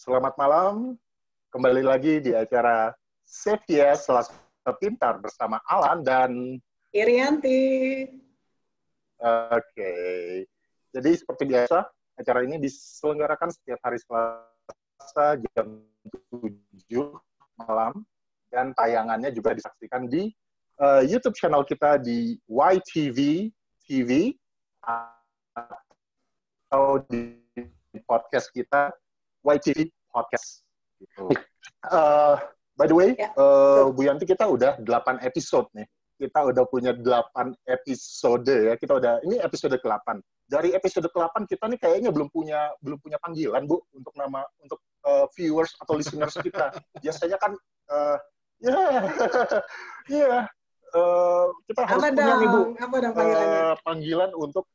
Selamat malam, kembali lagi di acara Savies Selasa Pintar bersama Alan dan Irianti. Oke. Jadi seperti biasa, acara ini diselenggarakan setiap hari Selasa jam 7 malam dan tayangannya juga disaksikan di YouTube channel kita di YTV TV atau di podcast kita YTV Podcast. Gitu. By the way, Bu Yanti, kita udah 8 episode nih. Kita udah punya 8 episode ya. Ini episode ke-8. Dari episode ke-8 kita nih kayaknya belum punya panggilan, Bu, untuk viewers atau listeners kita. Biasanya kan kita harus punya nih, Bu. Panggilan untuk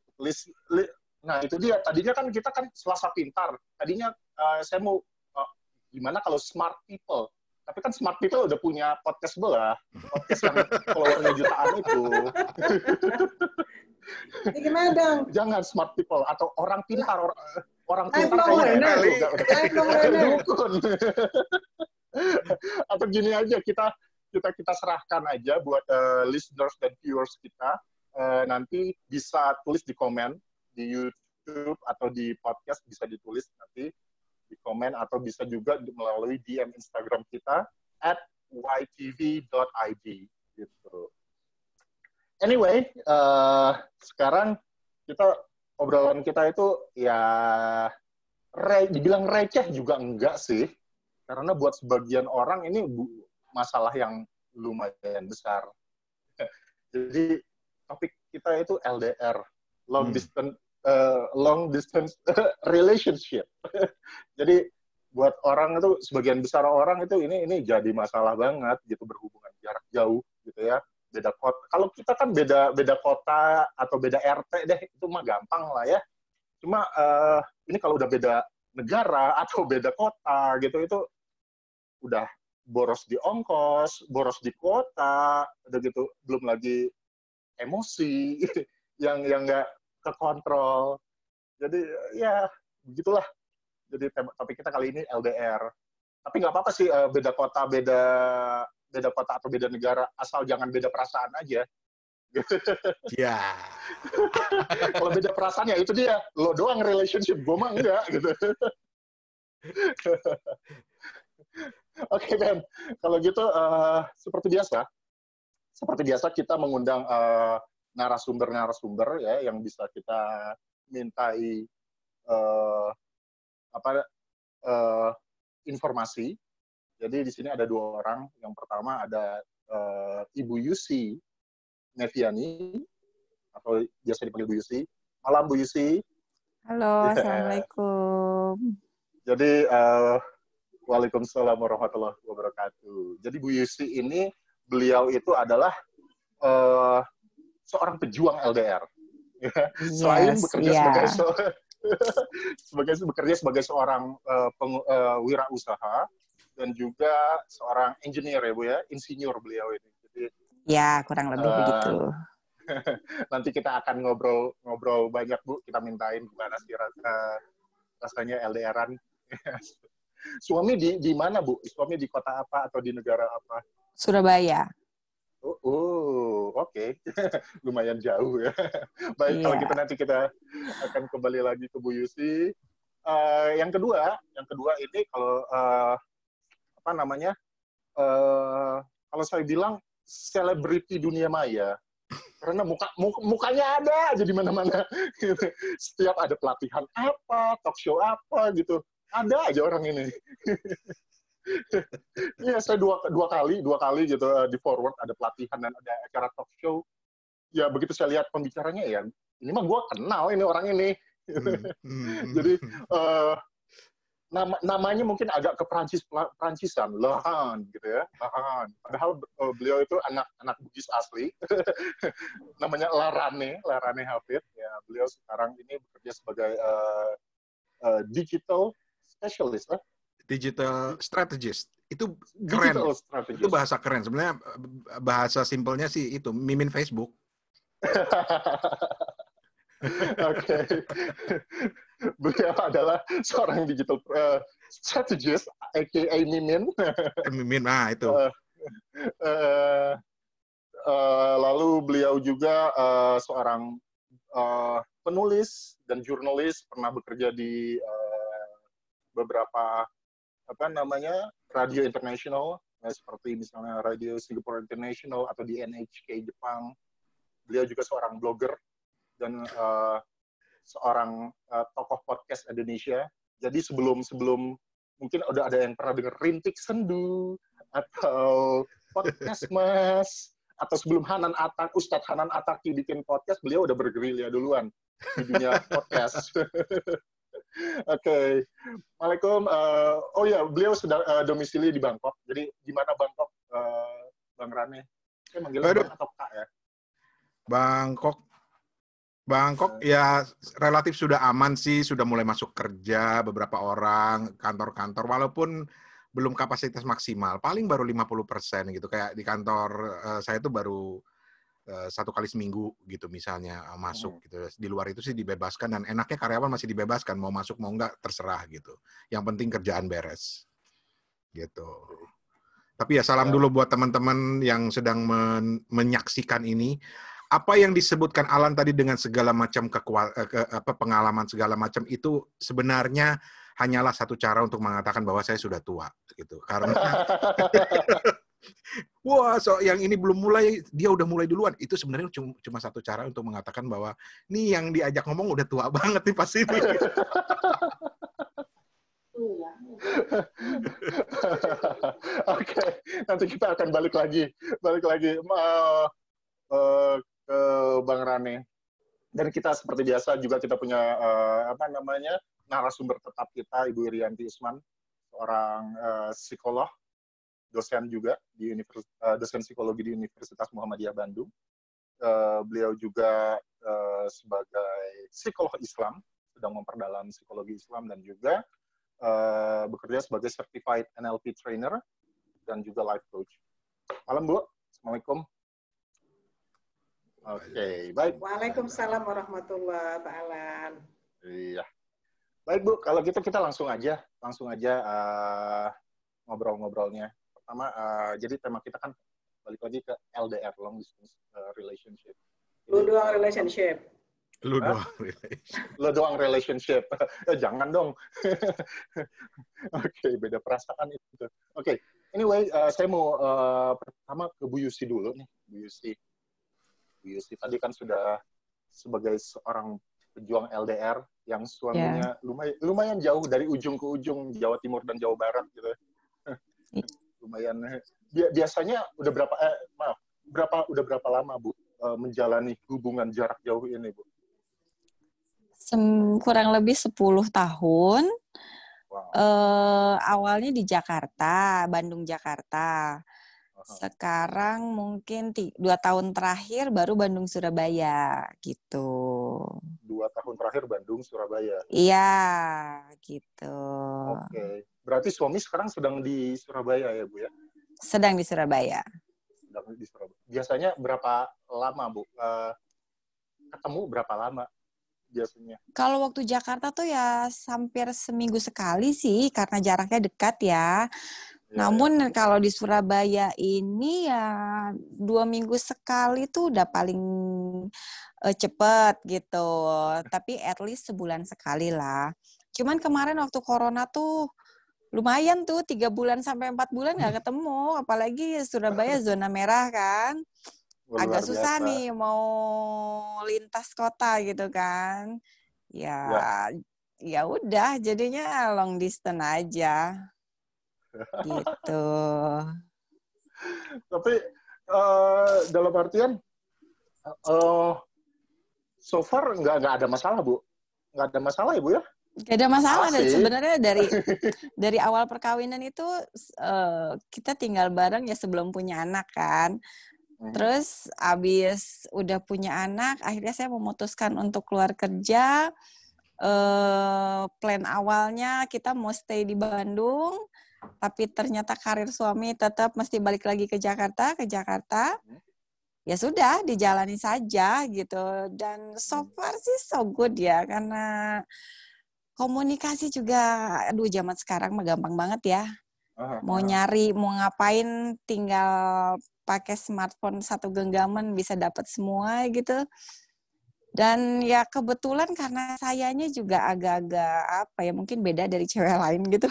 nah, itu dia. Tadinya kan kita kan Selasa Pintar. Tadinya saya mau gimana kalau smart people. Tapi kan smart people udah punya podcast sebelah. Podcast yang followernya jutaan itu. Ini gimana dong? Jangan smart people atau orang pintar. Orang pintar dukun. Atau gini aja, kita serahkan aja buat listeners dan viewers kita. Nanti bisa tulis di komen di YouTube atau di podcast, bisa ditulis nanti di komen, atau bisa juga melalui DM Instagram kita @ytv.id gitu. Anyway, sekarang obrolan kita itu ya dibilang receh juga enggak sih, karena buat sebagian orang ini masalah yang lumayan besar. Jadi topik kita itu LDR, long distance relationship. Jadi buat orang itu, sebagian besar orang itu ini jadi masalah banget gitu, berhubungan jarak jauh gitu ya, beda kota. Kalau kita kan beda kota atau beda RT deh, itu mah gampang lah ya. Cuma ini kalau udah beda negara atau beda kota gitu, itu udah boros di ongkos, boros di kuota, udah gitu, belum lagi emosi yang nggak kekontrol. Jadi ya begitulah. Jadi topik kita kali ini LDR. Tapi nggak apa-apa sih, beda kota atau beda negara, asal jangan beda perasaan aja. Ya. Kalau beda perasaan ya itu dia, lo doang relationship, gue mah enggak gitu. Oke, Ben. Kalau gitu seperti biasa kita mengundang narasumber ya yang bisa kita mintai informasi. Jadi di sini ada 2 orang. Yang pertama ada Ibu Yusi Neviani, atau biasa dipanggil Bu Yusi. Malam, Bu Yusi. Halo, Assalamualaikum. Jadi Waalaikumsalam warahmatullahi wabarakatuh. Jadi Bu Yusi ini, beliau itu adalah seorang pejuang LDR. Selain bekerja sebagai seorang wirausaha, dan juga seorang engineer ya, Bu ya, insinyur beliau ini. Jadi, ya, kurang lebih begitu. Nanti kita akan ngobrol banyak, Bu. Kita mintain gimana sih rasanya LDR-an. Suami di mana, Bu? Suami di kota apa atau di negara apa? Surabaya. Oke. Lumayan jauh ya. Baik, kalau gitu nanti kita akan kembali lagi ke Bu Yusi. Yang kedua ini kalau kalau saya bilang selebriti dunia maya, karena mukanya ada aja di mana-mana. Setiap ada pelatihan apa, talk show apa gitu, ada aja orang ini. Iya, saya dua kali gitu di forward ada pelatihan dan ada acara talk show. Ya begitu saya lihat pembicaranya, ya ini mah gue kenal ini orang ini. Jadi namanya mungkin agak ke Prancis-Prancisan, Lahan gitu ya, Lahan. Padahal beliau itu anak Bugis asli. Namanya Larane Hafid. Ya, beliau sekarang ini bekerja sebagai digital specialist, Digital strategist. Itu keren. Itu bahasa keren. Sebenarnya bahasa simpelnya sih itu, mimin Facebook. Oke. Beliau adalah seorang digital strategist, aka Mimin. Mimin, itu. Lalu beliau juga seorang penulis dan jurnalis, pernah bekerja di beberapa radio internasional, seperti misalnya Radio Singapore International atau di NHK Jepang. Beliau juga seorang blogger dan seorang tokoh podcast Indonesia. Jadi sebelum mungkin udah ada yang pernah dengar Rintik Sendu atau Podcast Mas, atau sebelum Ustadz Hanan Ataki bikin podcast, beliau udah bergerilya duluan di dunia podcast. Oke. Waalaikumsalam. Oh ya, beliau sudah domisili di Bangkok. Jadi gimana Bangkok, Bang Rane? Saya manggilnya Bang atau Kak ya? Bangkok ya relatif sudah aman sih, sudah mulai masuk kerja beberapa orang, kantor-kantor, walaupun belum kapasitas maksimal, paling baru 50% gitu. Kayak di kantor saya itu baru 1 kali seminggu gitu misalnya masuk gitu. Di luar itu sih dibebaskan, dan enaknya karyawan masih dibebaskan, mau masuk mau enggak terserah gitu. Yang penting kerjaan beres gitu. Tapi ya salam dulu buat teman-teman yang sedang menyaksikan ini. Apa yang disebutkan Alan tadi dengan segala macam pengalaman segala macam itu sebenarnya hanyalah satu cara untuk mengatakan bahwa saya sudah tua gitu. Karena wah, yang ini belum mulai, dia udah mulai duluan. Itu sebenarnya cuma satu cara untuk mengatakan bahwa nih yang diajak ngomong udah tua banget nih pas ini. Oke, nanti kita akan balik lagi ke Bang Rane. Dan kita seperti biasa juga kita punya narasumber tetap kita, Ibu Irianti Usman, seorang psikolog, dosen juga di dosen psikologi di Universitas Muhammadiyah Bandung. Beliau juga sebagai psikolog Islam, sedang memperdalam psikologi Islam, dan juga bekerja sebagai certified NLP trainer dan juga life coach. Malam Bu, Assalamualaikum. Oke, baik. Waalaikumsalam warahmatullahi wabarakatuh. Iya. Baik Bu, kalau gitu kita langsung aja ngobrol-ngobrolnya. Pertama, jadi tema kita kan balik lagi ke LDR, long distance relationship. Lu doang relationship. Lo doang relationship. Jangan dong. Oke, beda perasaan itu. Oke, anyway, saya mau pertama ke Bu Yusi dulu nih. Bu Yusi tadi kan sudah sebagai seorang pejuang LDR yang suaminya lumayan jauh dari ujung ke ujung, Jawa Timur dan Jawa Barat gitu. Lumayan. Biasanya udah berapa lama Bu menjalani hubungan jarak jauh ini Bu? Kurang lebih 10 tahun. Wow. Awalnya di Jakarta, Bandung Jakarta. Sekarang mungkin 2 tahun terakhir baru Bandung Surabaya gitu. 2 tahun terakhir Bandung Surabaya. Iya, gitu. Oke. Berarti suami sekarang sedang di Surabaya ya Bu ya? Sedang di Surabaya. Biasanya berapa lama Bu? Ketemu berapa lama biasanya? Kalau waktu Jakarta tuh ya hampir seminggu sekali sih, karena jaraknya dekat ya. Namun kalau di Surabaya ini ya 2 minggu sekali tuh udah paling cepet gitu. Tapi at least sebulan sekali lah. Cuman kemarin waktu corona tuh lumayan tuh 3 bulan sampai 4 bulan nggak ketemu. Apalagi Surabaya zona merah kan. Agak susah nih mau lintas kota gitu kan. Ya udah jadinya long distance aja. Gitu. Tapi dalam artian so far nggak ada masalah Bu, nggak ada masalah ya Bu ya? Nggak ada masalah. Sebenarnya dari awal perkawinan itu kita tinggal bareng ya sebelum punya anak kan. Terus abis udah punya anak, akhirnya saya memutuskan untuk keluar kerja. Plan awalnya kita mau stay di Bandung. Tapi ternyata karir suami tetap mesti balik lagi ke Jakarta. ya sudah dijalani saja gitu. Dan so far sih so good ya, karena komunikasi juga, aduh zaman sekarang mah gampang banget ya. Mau nyari, mau ngapain, tinggal pakai smartphone satu genggaman bisa dapat semua gitu. Dan ya kebetulan karena sayanya juga agak-agak apa ya, mungkin beda dari cewek lain gitu.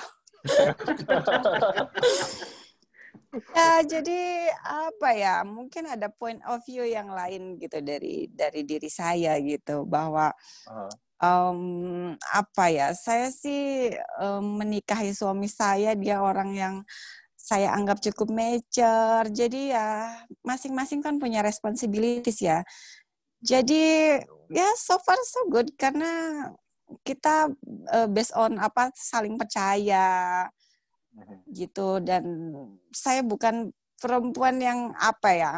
Ya jadi apa ya, mungkin ada point of view yang lain gitu dari diri saya gitu, bahwa apa ya, saya sih menikahi suami saya, dia orang yang saya anggap cukup mature. Jadi ya masing-masing kan punya responsibilities ya. Jadi ya so far so good, karena kita based on apa, saling percaya gitu. Dan saya bukan perempuan yang apa ya,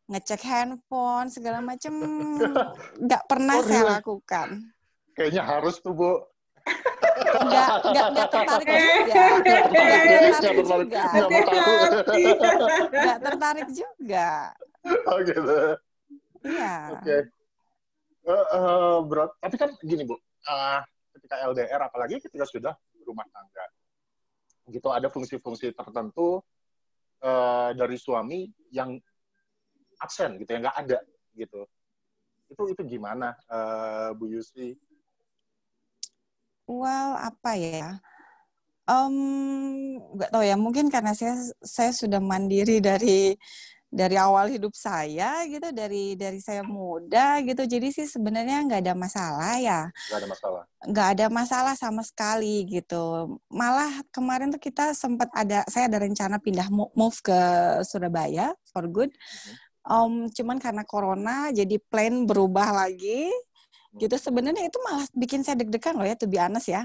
ngecek handphone segala macam, nggak pernah saya lakukan. Kayaknya harus tuh, Bu. Nggak tertarik juga. Nggak tertarik juga. Oh gitu. Iya. Oke. Tapi kan gini, Bu. Ketika LDR, apalagi ketika sudah berumah tangga, gitu ada fungsi-fungsi tertentu dari suami yang absen gitu, yang nggak ada gitu. Itu gimana, Bu Yusri? Well, apa ya? Nggak tahu ya. Mungkin karena saya sudah mandiri dari awal hidup saya gitu, dari saya muda gitu. Jadi sih sebenarnya nggak ada masalah ya. Nggak ada masalah. Nggak ada masalah sama sekali gitu. Malah kemarin tuh saya ada rencana pindah move ke Surabaya for good. Cuman karena corona jadi plan berubah lagi. Gitu, sebenarnya itu malah bikin saya deg-degan loh ya, to be honest ya.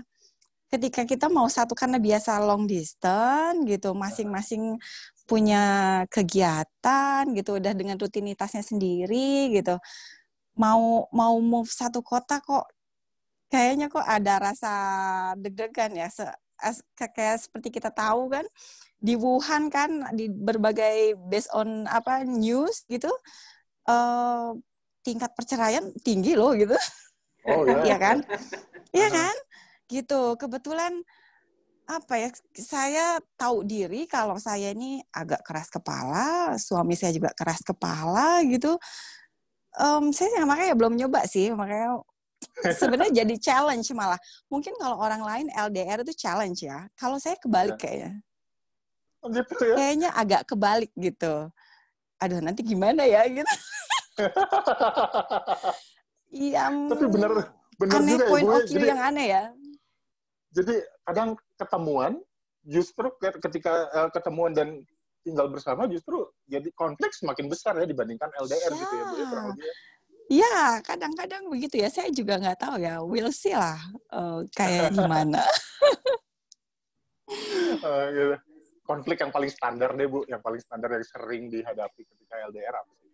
Ketika kita mau satu, karena biasa long distance gitu, masing-masing punya kegiatan gitu, udah dengan rutinitasnya sendiri gitu. Mau move satu kota kok kayaknya kok ada rasa deg-degan ya. Kayak seperti kita tahu kan, di Wuhan kan, di berbagai based on apa news gitu, tingkat perceraian tinggi loh gitu. Oh ya. Iya kan? Iya kan? Gitu. Kebetulan apa ya, saya tahu diri kalau saya ini agak keras kepala, suami saya juga keras kepala gitu. Saya makanya belum nyoba sih, makanya sebenarnya jadi challenge malah. Mungkin kalau orang lain LDR itu challenge ya. Kalau saya kebalik kayaknya. Gitu ya? Kayaknya agak kebalik gitu. Aduh, nanti gimana ya gitu. Iya, tapi bener aneh juga point ya, Bu. of view yang aneh ya. Jadi kadang ketemuan, justru ketika ketemuan dan tinggal bersama justru jadi konflik semakin besar ya dibandingkan LDR gitu ya, Bu, ya, kurang lebih ya. Ya, kadang-kadang begitu ya. Saya juga nggak tahu ya. We'll see lah kayak gimana. Gitu. Konflik yang paling standar deh, Bu, yang paling standar yang sering dihadapi ketika LDR apa sih?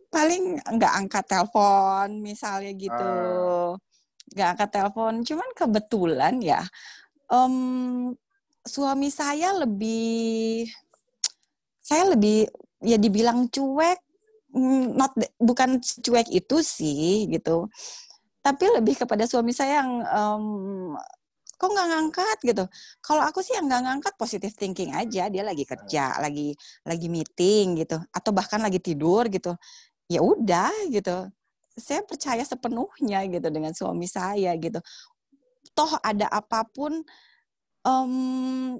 Paling nggak angkat telepon misalnya gitu, nggak angkat telepon. Cuman kebetulan ya suami saya lebih ya dibilang cuek, bukan cuek itu sih gitu, tapi lebih kepada suami saya yang kok nggak ngangkat gitu. Kalau aku sih yang nggak ngangkat positive thinking aja, dia lagi kerja, lagi meeting gitu, atau bahkan lagi tidur gitu. Ya udah gitu. Saya percaya sepenuhnya gitu dengan suami saya gitu. Toh ada apapun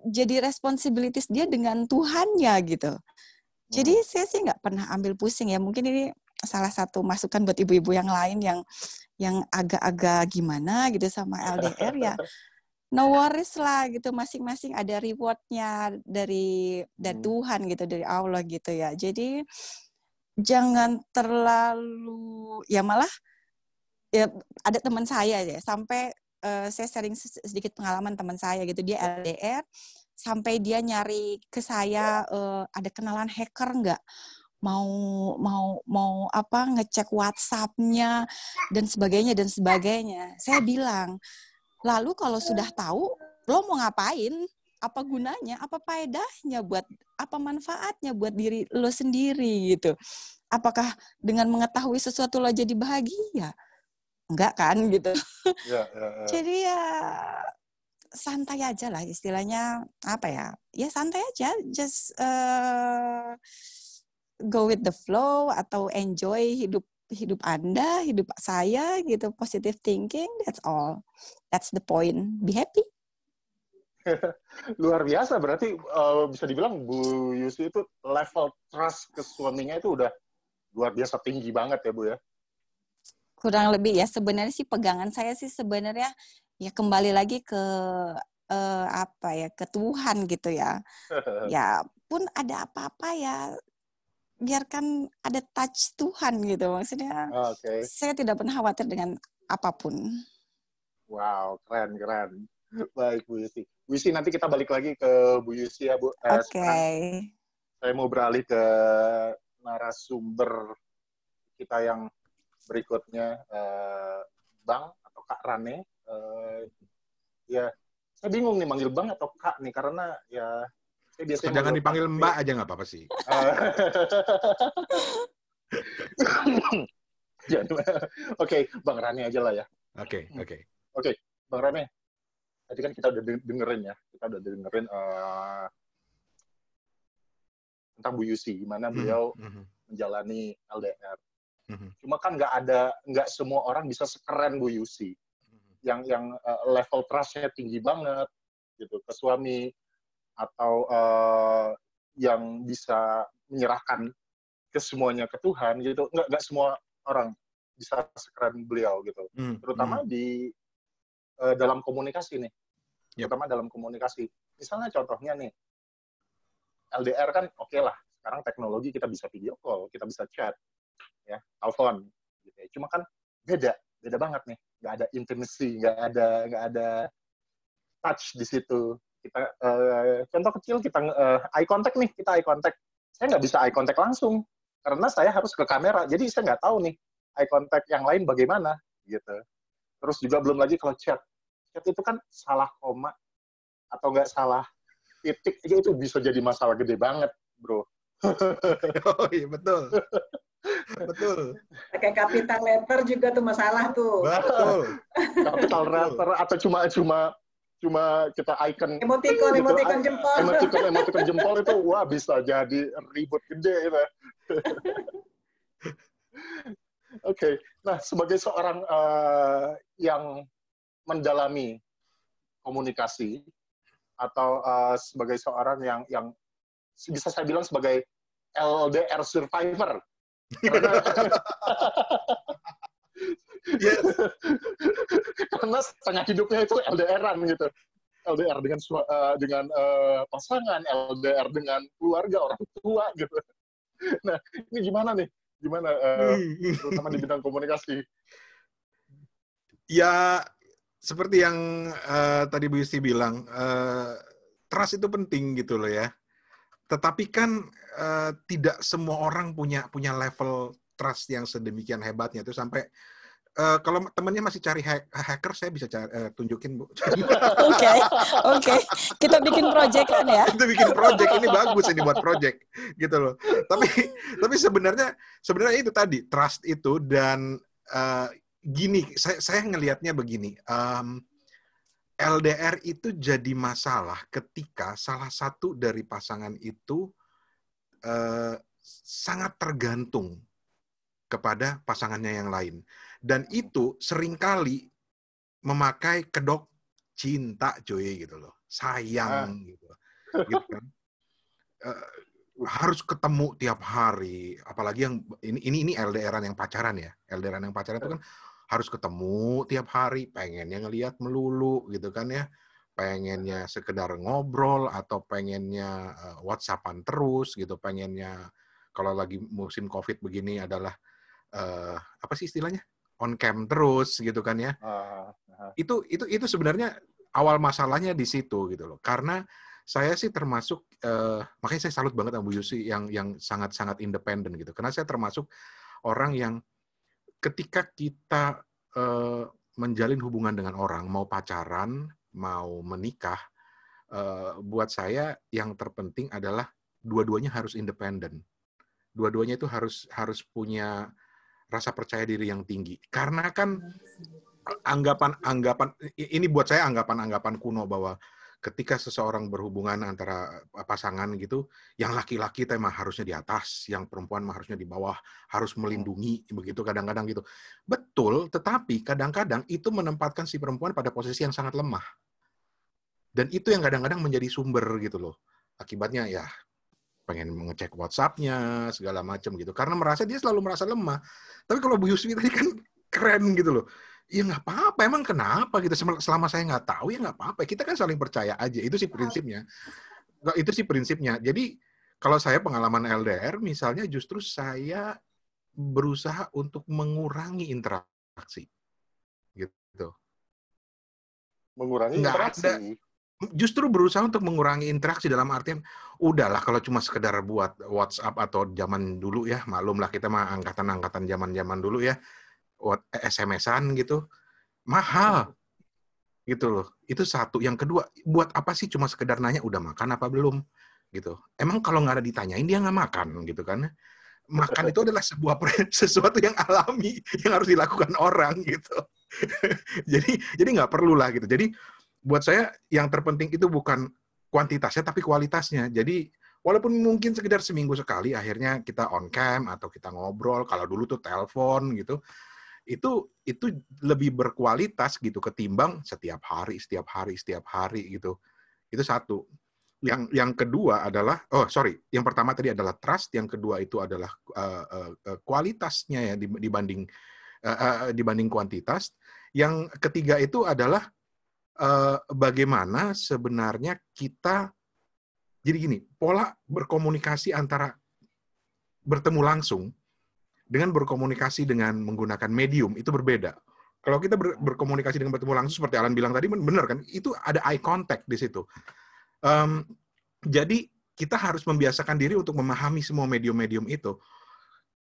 jadi responsibilities dia dengan Tuhannya gitu. Jadi saya sih nggak pernah ambil pusing ya. Mungkin ini salah satu masukan buat ibu-ibu yang lain yang agak-agak gimana gitu sama LDR ya. No worries lah gitu, masing-masing ada reward-nya dari Tuhan gitu, dari Allah gitu ya. Jadi jangan terlalu, ya malah ya ada teman saya ya, sampai saya sharing sedikit pengalaman teman saya gitu, dia LDR sampai dia nyari ke saya, ada kenalan hacker nggak? Mau apa, ngecek WhatsApp-nya dan sebagainya. Saya bilang, lalu kalau sudah tahu, lo mau ngapain? apa gunanya, apa faedahnya apa manfaatnya buat diri lo sendiri gitu. Apakah dengan mengetahui sesuatu lo jadi bahagia? Enggak kan gitu. Ya. Jadi ya santai aja lah istilahnya, apa ya? Ya santai aja, just go with the flow atau enjoy hidup Anda, hidup saya gitu, positive thinking, that's all. That's the point. Be happy. Luar biasa, berarti bisa dibilang Bu Yusi itu level trust ke suaminya itu udah luar biasa tinggi banget ya Bu ya. Kurang lebih ya, sebenarnya sih pegangan saya sih sebenarnya ya kembali lagi ke apa ya, ke Tuhan gitu ya. Ya pun ada apa-apa ya biarkan ada touch Tuhan gitu, maksudnya Oke. saya tidak pernah khawatir dengan apapun. Wow, keren. Baik Bu Yusi. Bu Yusi, nanti kita balik lagi ke Bu Yusi ya Bu. Oke. Sekarang saya mau beralih ke narasumber kita yang berikutnya, Bang atau Kak Rane. Ya, saya bingung nih manggil Bang atau Kak nih, karena ya saya biasanya Jangan dipanggil Mbak aja nggak apa-apa sih. Oke, Bang Rane aja lah ya. Oke. Oke, Bang Rane. Tadi kan kita udah dengerin ya. Tentang Bu Yusi, gimana beliau menjalani LDR. Cuma kan nggak semua orang bisa sekeren Bu Yusi. Yang level trust-nya tinggi banget gitu ke suami, atau yang bisa menyerahkan ke semuanya ke Tuhan gitu. Nggak semua orang bisa sekeren beliau gitu. Terutama di dalam komunikasi nih. Terutama dalam komunikasi. Misalnya contohnya nih, LDR kan oke lah. Sekarang teknologi kita bisa video call, kita bisa chat, ya, telepon. Gitu ya. Cuma kan beda banget nih. Nggak ada intimacy, nggak ada touch di situ. Kita contoh kecil, kita eye contact nih, kita eye contact. Saya nggak bisa eye contact langsung karena saya harus ke kamera. Jadi saya nggak tahu nih eye contact yang lain bagaimana gitu. Terus juga belum lagi kalau chat itu kan salah koma atau nggak salah titik aja itu bisa jadi masalah gede banget, bro. Oh iya, betul. Pakai capital letter juga tuh masalah tuh. Betul. Capital letter atau cuma kita icon emoticon jempol. Emoticon jempol itu wah bisa jadi ribut gede gitu. Oke. Nah, sebagai seorang yang mendalami komunikasi, atau sebagai seorang yang bisa saya bilang sebagai LDR survivor. Karena setengah hidupnya itu LDR-an gitu. LDR dengan pasangan, LDR dengan keluarga, orang tua gitu. Nah, ini gimana nih? Terutama di bidang komunikasi? Ya, seperti yang tadi Bu Yusti bilang, trust itu penting gitu loh ya. Tetapi kan tidak semua orang punya level trust yang sedemikian hebatnya itu sampai kalau temannya masih cari hacker, saya bisa tunjukin, Bu. Oke. Kita bikin project kan ya. Kita bikin project, ini bagus ini buat project gitu loh. Tapi sebenarnya itu tadi trust itu, dan gini, saya ngelihatnya begini. LDR itu jadi masalah ketika salah satu dari pasangan itu sangat tergantung kepada pasangannya yang lain. Dan itu seringkali memakai kedok cinta, cuy, gitu loh. Sayang, gitu kan. Harus ketemu tiap hari. Apalagi yang ini LDR-an yang pacaran ya. LDR-an yang pacaran itu kan harus ketemu tiap hari, pengennya ngelihat melulu, gitu kan ya. Pengennya sekedar ngobrol, atau pengennya WhatsApp-an terus, gitu. Pengennya, kalau lagi musim COVID begini adalah apa sih istilahnya, on cam terus gitu kan ya. Itu sebenarnya awal masalahnya di situ gitu loh. Karena saya sih termasuk makanya saya salut banget sama Bu Yusi yang sangat independen gitu. Karena saya termasuk orang yang ketika kita menjalin hubungan dengan orang, mau pacaran, mau menikah, buat saya yang terpenting adalah dua-duanya harus independen. Dua-duanya itu harus punya rasa percaya diri yang tinggi. Karena kan anggapan ini buat saya anggapan kuno bahwa ketika seseorang berhubungan antara pasangan gitu, yang laki-laki memang harusnya di atas, yang perempuan mah harusnya di bawah, harus melindungi begitu kadang-kadang gitu. Betul, tetapi kadang-kadang itu menempatkan si perempuan pada posisi yang sangat lemah. Dan itu yang kadang-kadang menjadi sumber gitu loh. Akibatnya ya pengen mengecek WhatsApp-nya segala macam gitu. Karena dia selalu merasa lemah. Tapi kalau Bu Yusfi tadi kan keren gitu loh. Ya nggak apa-apa, emang kenapa gitu. Selama saya nggak tahu ya nggak apa-apa. Kita kan saling percaya aja. Itu sih prinsipnya. Jadi kalau saya pengalaman LDR, misalnya justru saya berusaha untuk mengurangi interaksi. Gitu. Mengurangi Nggak interaksi. ada. Justru berusaha untuk mengurangi interaksi dalam artian, udahlah kalau cuma sekedar buat WhatsApp atau zaman dulu ya, maklumlah kita mah angkatan zaman dulu ya, SMS-an gitu, mahal gitu loh. Itu satu. Yang kedua, buat apa sih cuma sekedar nanya udah makan apa belum gitu. Emang kalau nggak ada ditanyain dia nggak makan gitu kan. Makan itu adalah sesuatu yang alami yang harus dilakukan orang gitu. jadi nggak perlu lah gitu. Jadi buat saya yang terpenting itu bukan kuantitasnya tapi kualitasnya. Jadi walaupun mungkin sekedar seminggu sekali akhirnya kita on cam atau kita ngobrol, kalau dulu tuh telepon gitu. Itu lebih berkualitas gitu ketimbang setiap hari gitu. Itu satu. Yang kedua adalah yang pertama tadi adalah trust, yang kedua itu adalah kualitasnya ya dibanding kuantitas. Yang ketiga itu adalah bagaimana sebenarnya kita, jadi gini, pola berkomunikasi antara bertemu langsung dengan berkomunikasi dengan menggunakan medium itu berbeda. Kalau kita berkomunikasi dengan bertemu langsung seperti Alan bilang tadi, benar kan? Itu ada eye contact di situ. Jadi kita harus membiasakan diri untuk memahami semua medium-medium itu.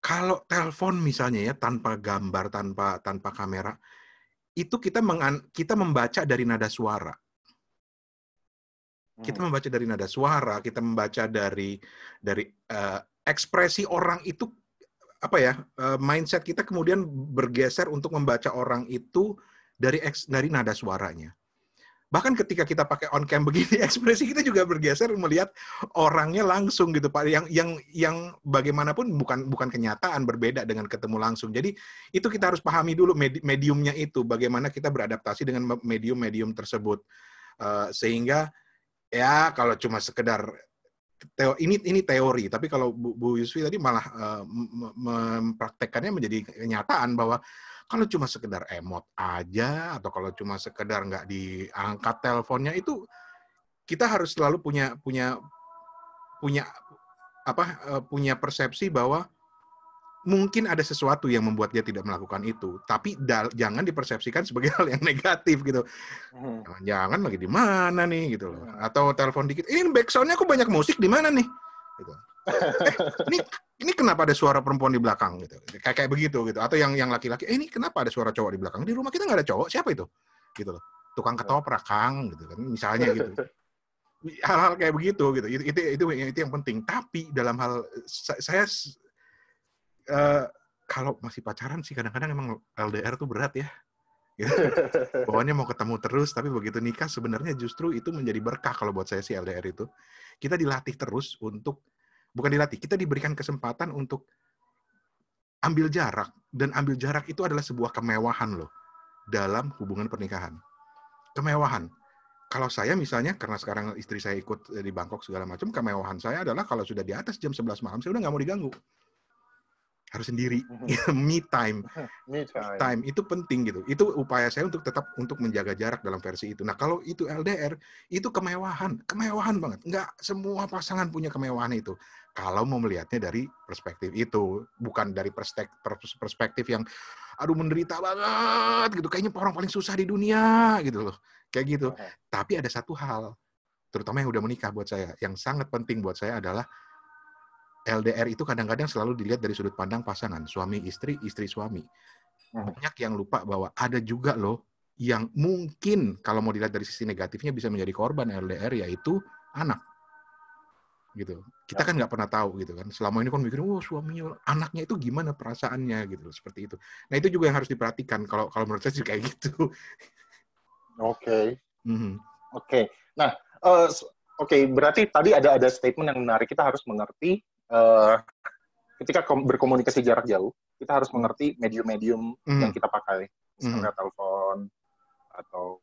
Kalau telepon misalnya ya, tanpa gambar, tanpa kamera, itu kita membaca dari nada suara. Kita membaca dari nada suara, kita membaca dari ekspresi orang itu, apa ya, mindset kita kemudian bergeser untuk membaca orang itu dari nada suaranya. Bahkan ketika kita pakai on cam begini, ekspresi kita juga bergeser melihat orangnya langsung gitu Pak. Yang bagaimanapun bukan kenyataan, berbeda dengan ketemu langsung. Jadi itu kita harus pahami dulu mediumnya itu, bagaimana kita beradaptasi dengan medium-medium tersebut. Sehingga ya kalau cuma sekedar ini teori, tapi kalau Bu Yusfi tadi malah mempraktekkannya menjadi kenyataan bahwa kalau cuma sekedar emot aja atau kalau cuma sekedar nggak diangkat teleponnya, itu kita harus selalu punya persepsi bahwa mungkin ada sesuatu yang membuat dia tidak melakukan itu, tapi jangan dipersepsikan sebagai hal yang negatif gitu. Jangan lagi di mana nih gitu loh. Atau telepon dikit, ini backsound-nya kok banyak musik di mana nih? Gitu. Ini kenapa ada suara perempuan di belakang gitu. Kayak begitu gitu. Atau yang laki-laki, ini kenapa ada suara cowok di belakang? Di rumah kita nggak ada cowok, siapa itu? Gitu loh. Tukang ketoprak, Kang gitu kan. Misalnya gitu. Hal-hal kayak begitu gitu. Itu yang penting. Tapi dalam hal saya kalau masih pacaran sih kadang-kadang emang LDR tuh berat ya. Gitu. Bawaannya mau ketemu terus, tapi begitu nikah sebenarnya justru itu menjadi berkah kalau buat saya sih LDR itu. Kita dilatih terus bukan dilatih, kita diberikan kesempatan untuk ambil jarak. Dan ambil jarak itu adalah sebuah kemewahan loh dalam hubungan pernikahan. Kemewahan. Kalau saya misalnya, karena sekarang istri saya ikut di Bangkok segala macam, kemewahan saya adalah kalau sudah di atas jam 11 malam, saya udah nggak mau diganggu. Harus sendiri. Me time. Me time itu penting gitu. Itu upaya saya untuk tetap menjaga jarak dalam versi itu. Nah, kalau itu LDR, itu kemewahan banget. Nggak semua pasangan punya kemewahan itu. Kalau mau melihatnya dari perspektif itu, bukan dari perspektif yang aduh menderita banget gitu. Kayaknya orang paling susah di dunia gitu loh. Kayak gitu. Tapi ada satu hal, terutama yang udah menikah buat saya, yang sangat penting buat saya adalah LDR itu kadang-kadang selalu dilihat dari sudut pandang pasangan, suami istri, istri suami. Banyak yang lupa bahwa ada juga loh yang mungkin kalau mau dilihat dari sisi negatifnya bisa menjadi korban LDR, yaitu anak. Gitu. Kita kan nggak pernah tahu gitu kan. Selama ini kan mikir, suaminya, anaknya itu gimana perasaannya gitu, seperti itu. Nah itu juga yang harus diperhatikan. Kalau menurut saya sih kayak gitu. Oke. Oke. Nah, berarti tadi ada statement yang menarik. Kita harus mengerti ketika berkomunikasi jarak jauh, kita harus mengerti medium-medium yang kita pakai, misalnya telepon atau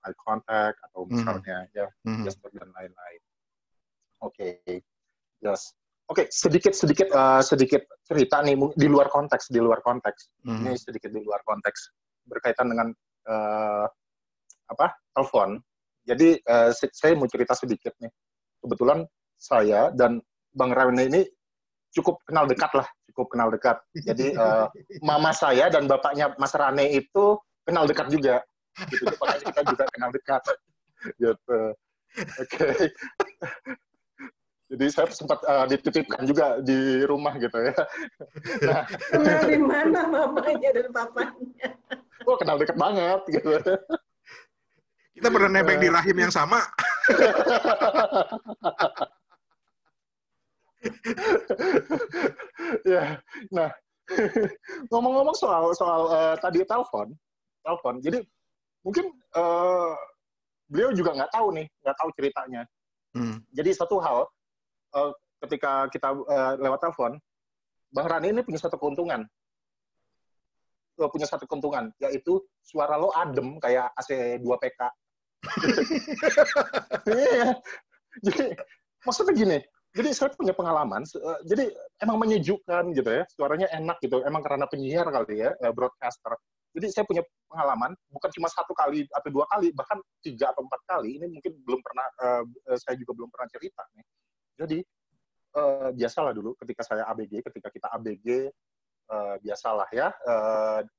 eye contact atau misalnya gesture dan lain-lain. Oke. Yes. Oke, sedikit cerita nih di luar konteks. Ini sedikit di luar konteks berkaitan dengan telepon. Jadi saya mau cerita sedikit nih. Kebetulan saya dan Bang Rane ini cukup kenal dekat. Jadi mama saya dan bapaknya Mas Rane itu kenal dekat juga. Gitu. Makanya kita juga kenal dekat. Gitu. Oke. Jadi saya sempat dititipkan juga di rumah gitu ya. Nah, kenal di mana mamanya dan papanya? Kenal dekat banget gitu. Kita pernah nebeng di rahim yang sama. Ya, nah ngomong-ngomong soal tadi telepon. Jadi mungkin beliau juga nggak tahu ceritanya. Jadi satu hal ketika kita lewat telepon, Bang Rani ini punya satu keuntungan. Yaitu suara lo adem kayak AC 2 PK. Iya. Jadi maksudnya gini. Jadi saya punya pengalaman, jadi emang menyejukkan gitu ya, suaranya enak gitu, emang karena penyiar kali ya, broadcaster. Jadi saya punya pengalaman, bukan cuma 1 kali atau 2 kali, bahkan 3 atau 4 kali, ini mungkin saya juga belum pernah cerita nih. Jadi, biasalah dulu ketika kita ABG, biasalah ya,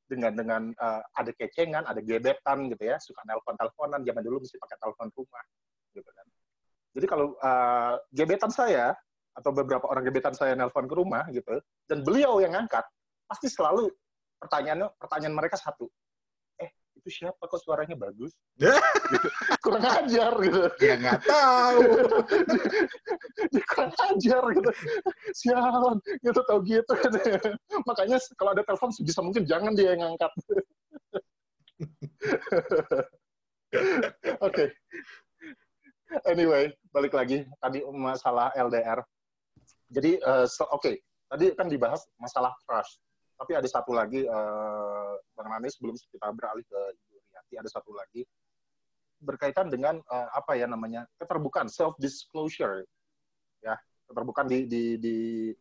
dengan ada kecengan, ada gebetan gitu ya, suka nelpon-telponan, zaman dulu mesti pakai telepon rumah, gitu kan. Jadi kalau gebetan saya atau beberapa orang gebetan saya nelpon ke rumah gitu, dan beliau yang ngangkat, pasti selalu pertanyaan mereka satu, itu siapa kok suaranya bagus? Gitu. Kurang ajar gitu. Ya nggak tahu. Kurang ajar gitu. Sialan gitu, tau gitu. Makanya kalau ada telepon sebisa mungkin jangan dia yang ngangkat. Oke. Anyway, balik lagi tadi masalah LDR. Jadi, tadi kan dibahas masalah trust. Tapi ada satu lagi, Bang Nani, sebelum kita beralih ke Ibu Riyati, ada satu lagi berkaitan dengan keterbukaan, self-disclosure. Ya, keterbukaan di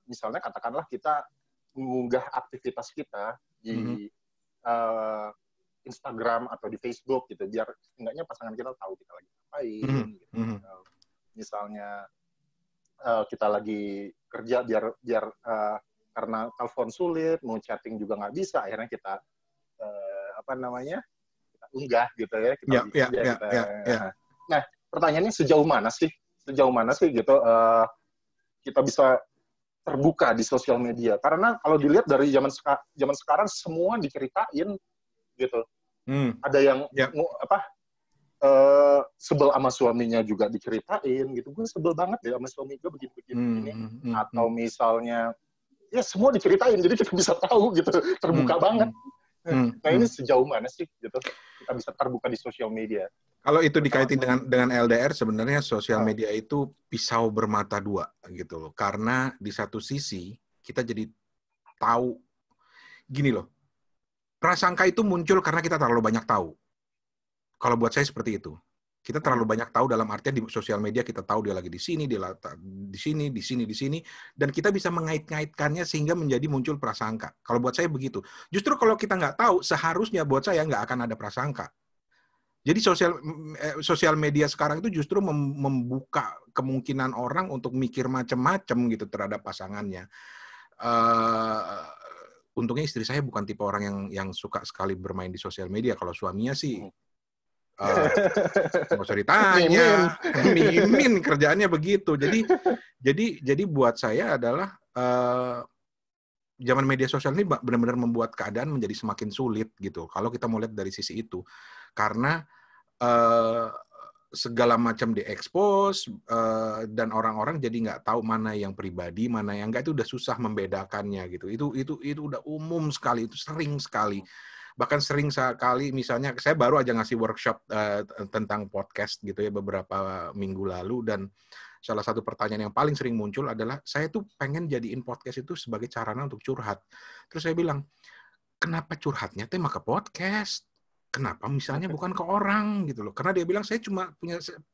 misalnya katakanlah kita mengunggah aktivitas kita di Instagram atau di Facebook gitu, biar enggaknya pasangan kita tahu kita lagi ngapain. Gitu. Misalnya kita lagi kerja biar karena telepon sulit, mau chatting juga nggak bisa, akhirnya kita kita unggah gitu ya. Nah, pertanyaannya sejauh mana sih gitu kita bisa terbuka di sosial media? Karena kalau dilihat dari zaman sekarang semua diceritain gitu. Ada yang sebel sama suaminya juga diceritain gitu. Gue sebel banget deh sama suami gue begini. Atau misalnya ya semua diceritain, jadi kita bisa tahu gitu, terbuka banget. Nah ini sejauh mana sih gitu kita bisa terbuka di sosial media? Kalau itu dikaitin dengan LDR, sebenarnya sosial media itu pisau bermata dua gitu loh. Karena di satu sisi kita jadi tahu gini loh. Prasangka itu muncul karena kita terlalu banyak tahu. Kalau buat saya seperti itu. Kita terlalu banyak tahu dalam artian di sosial media kita tahu dia lagi di sini, dia di sini, dan kita bisa mengait-ngaitkannya sehingga menjadi muncul prasangka. Kalau buat saya begitu. Justru kalau kita nggak tahu, seharusnya buat saya nggak akan ada prasangka. Jadi sosial media sekarang itu justru membuka kemungkinan orang untuk mikir macam-macam gitu terhadap pasangannya. Untungnya istri saya bukan tipe orang yang suka sekali bermain di sosial media. Kalau suaminya sih nggak usah ditanya, mimin kerjaannya begitu. Jadi buat saya adalah zaman media sosial ini benar-benar membuat keadaan menjadi semakin sulit gitu. Kalau kita mau lihat dari sisi itu, karena segala macam diekspos dan orang-orang jadi nggak tahu mana yang pribadi, mana yang enggak, itu udah susah membedakannya gitu. Itu udah umum sekali, itu sering sekali. Bahkan sering sekali, misalnya saya baru aja ngasih workshop tentang podcast gitu ya beberapa minggu lalu, dan salah satu pertanyaan yang paling sering muncul adalah, saya tuh pengen jadiin podcast itu sebagai sarana untuk curhat. Terus saya bilang, kenapa curhatnya tema ke podcast? Kenapa misalnya bukan ke orang gitu loh? Karena dia bilang, saya cuma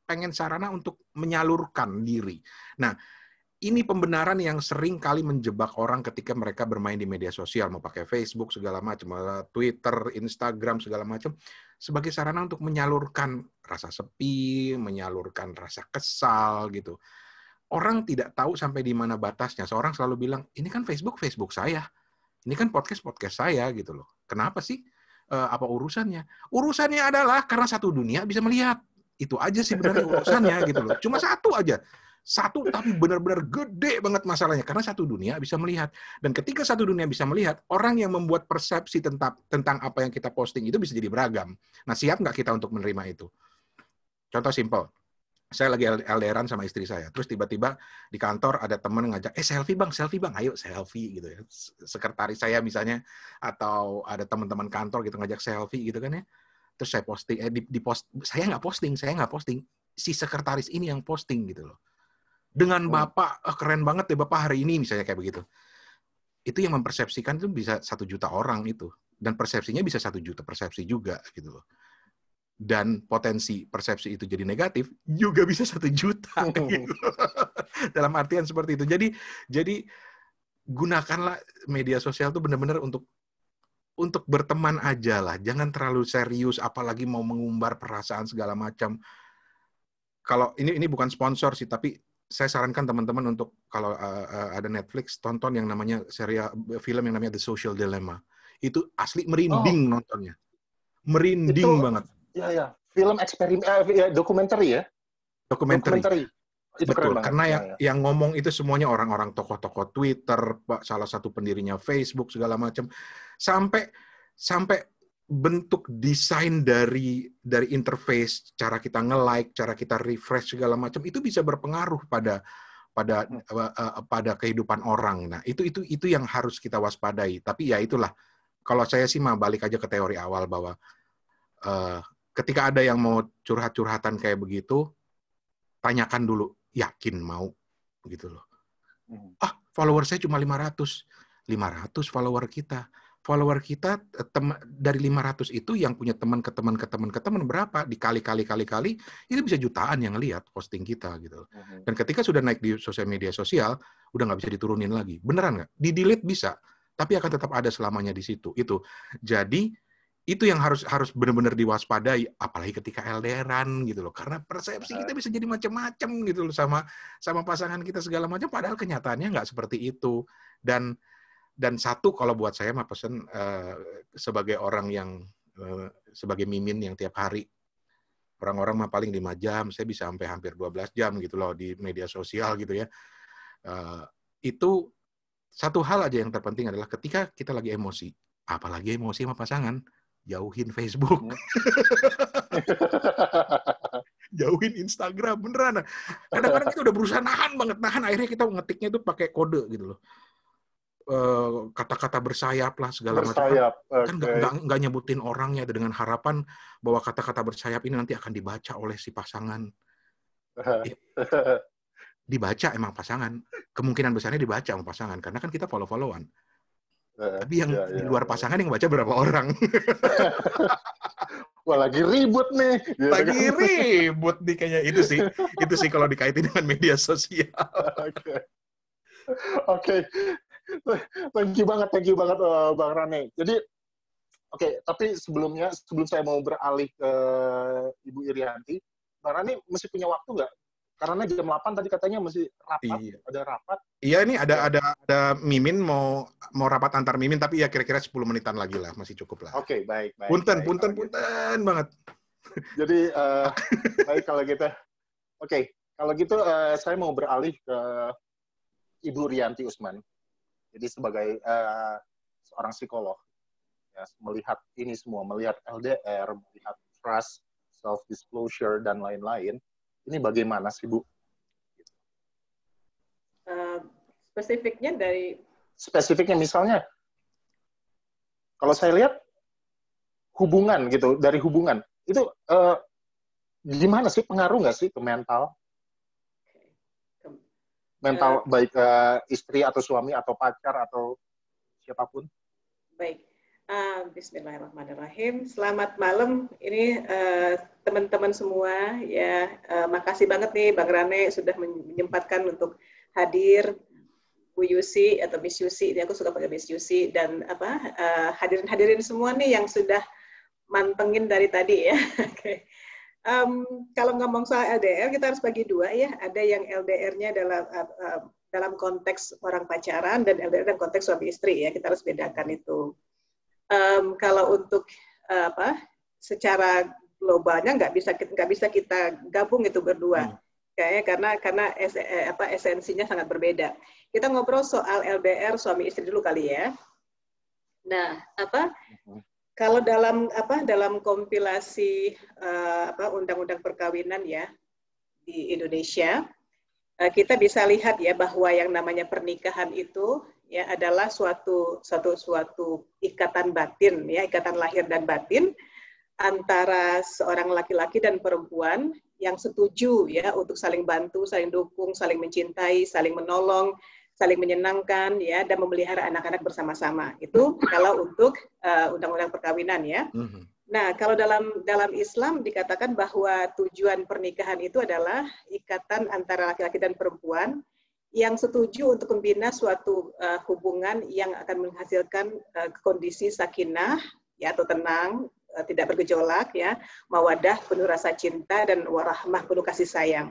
pengen sarana untuk menyalurkan diri. Nah, ini pembenaran yang sering kali menjebak orang ketika mereka bermain di media sosial, mau pakai Facebook segala macam, Twitter, Instagram segala macam, sebagai sarana untuk menyalurkan rasa sepi, menyalurkan rasa kesal gitu. Orang tidak tahu sampai di mana batasnya. Seorang selalu bilang, ini kan Facebook saya, ini kan podcast saya gitu loh. Kenapa sih? Apa urusannya? Urusannya adalah karena satu dunia bisa melihat. Itu aja sih sebenarnya urusannya gitu loh. Cuma satu aja. Satu tapi benar-benar gede banget masalahnya, karena satu dunia bisa melihat. Dan ketika satu dunia bisa melihat, orang yang membuat persepsi tentang apa yang kita posting itu bisa jadi beragam. Nah, siap nggak kita untuk menerima itu? Contoh simpel. Saya lagi LDRan sama istri saya, terus tiba-tiba di kantor ada teman ngajak, selfie bang, ayo selfie gitu ya. Sekretaris saya misalnya, atau ada teman-teman kantor gitu ngajak selfie gitu kan ya. Terus saya posting, saya nggak posting, si sekretaris ini yang posting gitu loh. Dengan Bapak, keren banget ya Bapak hari ini, misalnya kayak begitu. Itu yang mempersepsikan itu bisa 1 juta orang itu. Dan persepsinya bisa 1 juta persepsi juga gitu loh. Dan potensi persepsi itu jadi negatif, juga bisa 1 juta. Gitu. Dalam artian seperti itu. Jadi gunakanlah media sosial itu benar-benar untuk berteman aja lah. Jangan terlalu serius, apalagi mau mengumbar perasaan segala macam. Kalau ini bukan sponsor sih, tapi saya sarankan teman-teman untuk kalau ada Netflix, tonton yang namanya film yang namanya The Social Dilemma. Itu asli merinding nontonnya. Merinding banget. Ya. Film eksperimen, dokumenter ya? Dokumenter. Itu betul, keren karena banget. yang ngomong itu semuanya orang-orang tokoh-tokoh Twitter, salah satu pendirinya Facebook, segala macam. Sampai bentuk desain dari interface, cara kita nge-like, cara kita refresh segala macam, itu bisa berpengaruh pada kehidupan orang. Nah, itu yang harus kita waspadai. Tapi ya itulah, kalau saya sih mah balik aja ke teori awal bahwa ketika ada yang mau curhat-curhatan kayak begitu, tanyakan dulu, yakin mau gitu loh. Follower saya cuma 500 follower kita. Follower kita dari 500 itu yang punya teman ke teman berapa, dikali itu bisa jutaan yang lihat posting kita gitu. Dan ketika sudah naik di media sosial, udah nggak bisa diturunin lagi. Beneran nggak? Di-delete bisa, tapi akan tetap ada selamanya di situ. Itu. Jadi itu yang harus benar-benar diwaspadai, apalagi ketika LDRan gitu loh, karena persepsi kita bisa jadi macam-macam gitu loh sama pasangan kita segala macam, padahal kenyataannya nggak seperti itu. Dan satu, kalau buat saya mah pesan sebagai orang yang sebagai mimin yang tiap hari, orang-orang mah paling 5 jam, saya bisa sampai hampir 12 jam gitu loh di media sosial gitu ya. Itu satu hal aja yang terpenting adalah ketika kita lagi emosi, apalagi emosi sama pasangan, jauhin Facebook. Jauhin Instagram, beneran. Kadang-kadang kita udah berusaha nahan, akhirnya kita ngetiknya itu pakai kode gitu loh. Kata-kata bersayap lah segala macam. Kan nggak nyebutin orangnya dengan harapan bahwa kata-kata bersayap ini nanti akan dibaca oleh si pasangan. Dibaca emang pasangan. Kemungkinan besarnya dibaca sama pasangan karena kan kita follow-followan. Tapi yang di luar pasangan yang baca berapa orang? Wah, lagi ribut nih. Ribut nih kayaknya. Itu sih kalau dikaitin dengan media sosial. Oke. Thank you banget Bang Rane. Jadi tapi sebelum saya mau beralih ke Ibu Irianti, Bang Rane masih punya waktu nggak? Karena jam 8 tadi katanya masih rapat, ada rapat. Iya, ini ada Mimin mau rapat antar Mimin, tapi ya kira-kira 10 menitan lagi lah, masih cukup lah. Oke, baik. Punten banget. Jadi baik kalau gitu. Oke, kalau gitu saya mau beralih ke Ibu Rianti Usman. Jadi sebagai seorang psikolog, ya, melihat ini semua, melihat LDR, melihat trust, self-disclosure, dan lain-lain, ini bagaimana sih, Bu? Spesifiknya dari... Spesifiknya misalnya, kalau saya lihat, hubungan gitu, dari hubungan, itu gimana sih, pengaruh nggak sih ke mental? Mental baik istri atau suami atau pacar atau siapapun. Baik, Bismillahirrahmanirrahim. Selamat malam. Ini teman-teman semua ya. Makasih banget nih Bang Rane sudah menyempatkan untuk hadir. Bu Yusi atau Miss Yusi, ini aku suka pakai Miss Yusi, dan hadirin semua nih yang sudah mantengin dari tadi ya. Oke. Kalau ngomong soal LDR, kita harus bagi dua ya. Ada yang LDR-nya dalam konteks orang pacaran dan LDR dalam konteks suami istri ya. Kita harus bedakan itu. Kalau untuk secara globalnya nggak bisa kita gabung itu berdua. Kayaknya karena esensinya sangat berbeda. Kita ngobrol soal LDR suami istri dulu kali ya. Nah, kalau dalam kompilasi undang-undang perkawinan ya di Indonesia, kita bisa lihat ya bahwa yang namanya pernikahan itu ya adalah suatu ikatan batin ya, ikatan lahir dan batin antara seorang laki-laki dan perempuan yang setuju ya untuk saling bantu, saling dukung, saling mencintai, saling menolong, saling menyenangkan ya, dan memelihara anak-anak bersama-sama. Itu kalau untuk undang-undang perkawinan ya. Nah, kalau dalam Islam dikatakan bahwa tujuan pernikahan itu adalah ikatan antara laki-laki dan perempuan yang setuju untuk membina suatu hubungan yang akan menghasilkan kondisi sakinah ya, atau tenang, tidak bergejolak ya, mawadah penuh rasa cinta, dan warahmah penuh kasih sayang.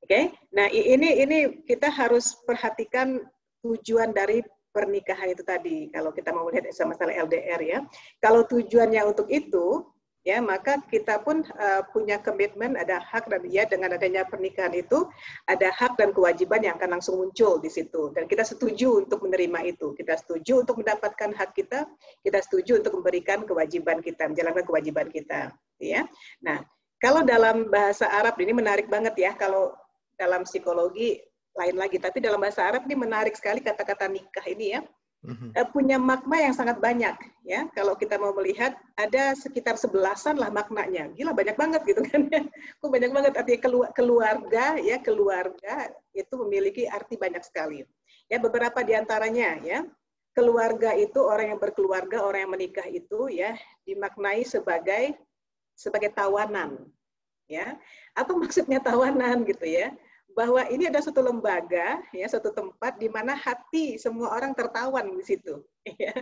Oke, nah ini kita harus perhatikan tujuan dari pernikahan itu tadi. Kalau kita mau melihat masalah LDR ya, kalau tujuannya untuk itu, ya maka kita pun punya komitmen, ada hak, dan ya dengan adanya pernikahan itu ada hak dan kewajiban yang akan langsung muncul di situ. Dan kita setuju untuk menerima itu, kita setuju untuk mendapatkan hak kita setuju untuk memberikan kewajiban kita, menjalankan kewajiban kita. Ya, nah kalau dalam bahasa Arab ini menarik banget ya, kalau dalam psikologi lain lagi, tapi dalam bahasa Arab ini menarik sekali kata-kata nikah ini ya, punya makna yang sangat banyak ya. Kalau kita mau melihat ada sekitar 11-an lah maknanya, gila banyak banget gitu kan ya. Kok banyak banget, artinya keluarga ya, keluarga itu memiliki arti banyak sekali ya. Beberapa diantaranya ya, keluarga itu orang yang berkeluarga, orang yang menikah itu ya dimaknai sebagai tawanan ya. Apa maksudnya tawanan gitu ya? Bahwa ini ada suatu lembaga, ya, suatu tempat di mana hati semua orang tertawan di situ, ya.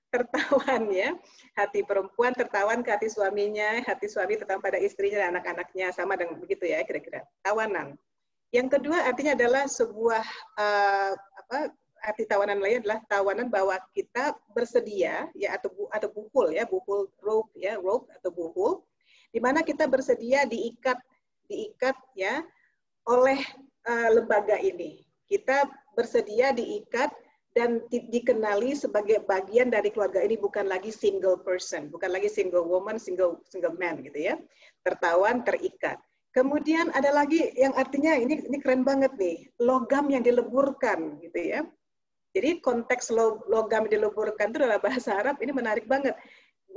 Tertawan ya, hati perempuan tertawan ke hati suaminya, hati suami tertawan pada istrinya dan anak-anaknya, sama dengan begitu ya kira-kira. Tawanan. Yang kedua artinya adalah sebuah arti tawanan lain adalah tawanan bahwa kita bersedia ya, atau buhul ya, buhul rope ya, rope atau buhul, di mana kita bersedia diikat ya oleh lembaga ini. Kita bersedia diikat dan dikenali sebagai bagian dari keluarga ini, bukan lagi single person, bukan lagi single woman, single man gitu ya. Tertawan, terikat. Kemudian ada lagi yang artinya ini keren banget nih, logam yang dileburkan gitu ya. Jadi konteks logam yang dileburkan itu adalah bahasa Arab, ini menarik banget.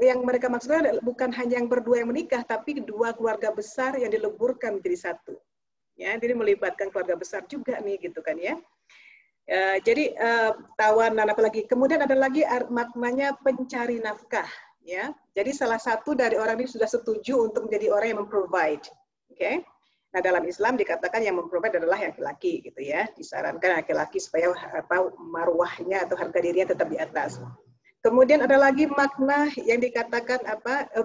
Yang mereka maksudnya bukan hanya yang berdua yang menikah, tapi dua keluarga besar yang dileburkan menjadi satu. Ya, jadi melibatkan keluarga besar juga nih gitu kan ya. Jadi tawanan, apalagi kemudian ada lagi maknanya pencari nafkah ya. Jadi salah satu dari orang ini sudah setuju untuk menjadi orang yang memprovide. Oke. Nah, dalam Islam dikatakan yang memprovide adalah laki-laki gitu ya. Disarankan laki-laki supaya marwahnya atau harga dirinya tetap di atas. Kemudian ada lagi makna yang dikatakan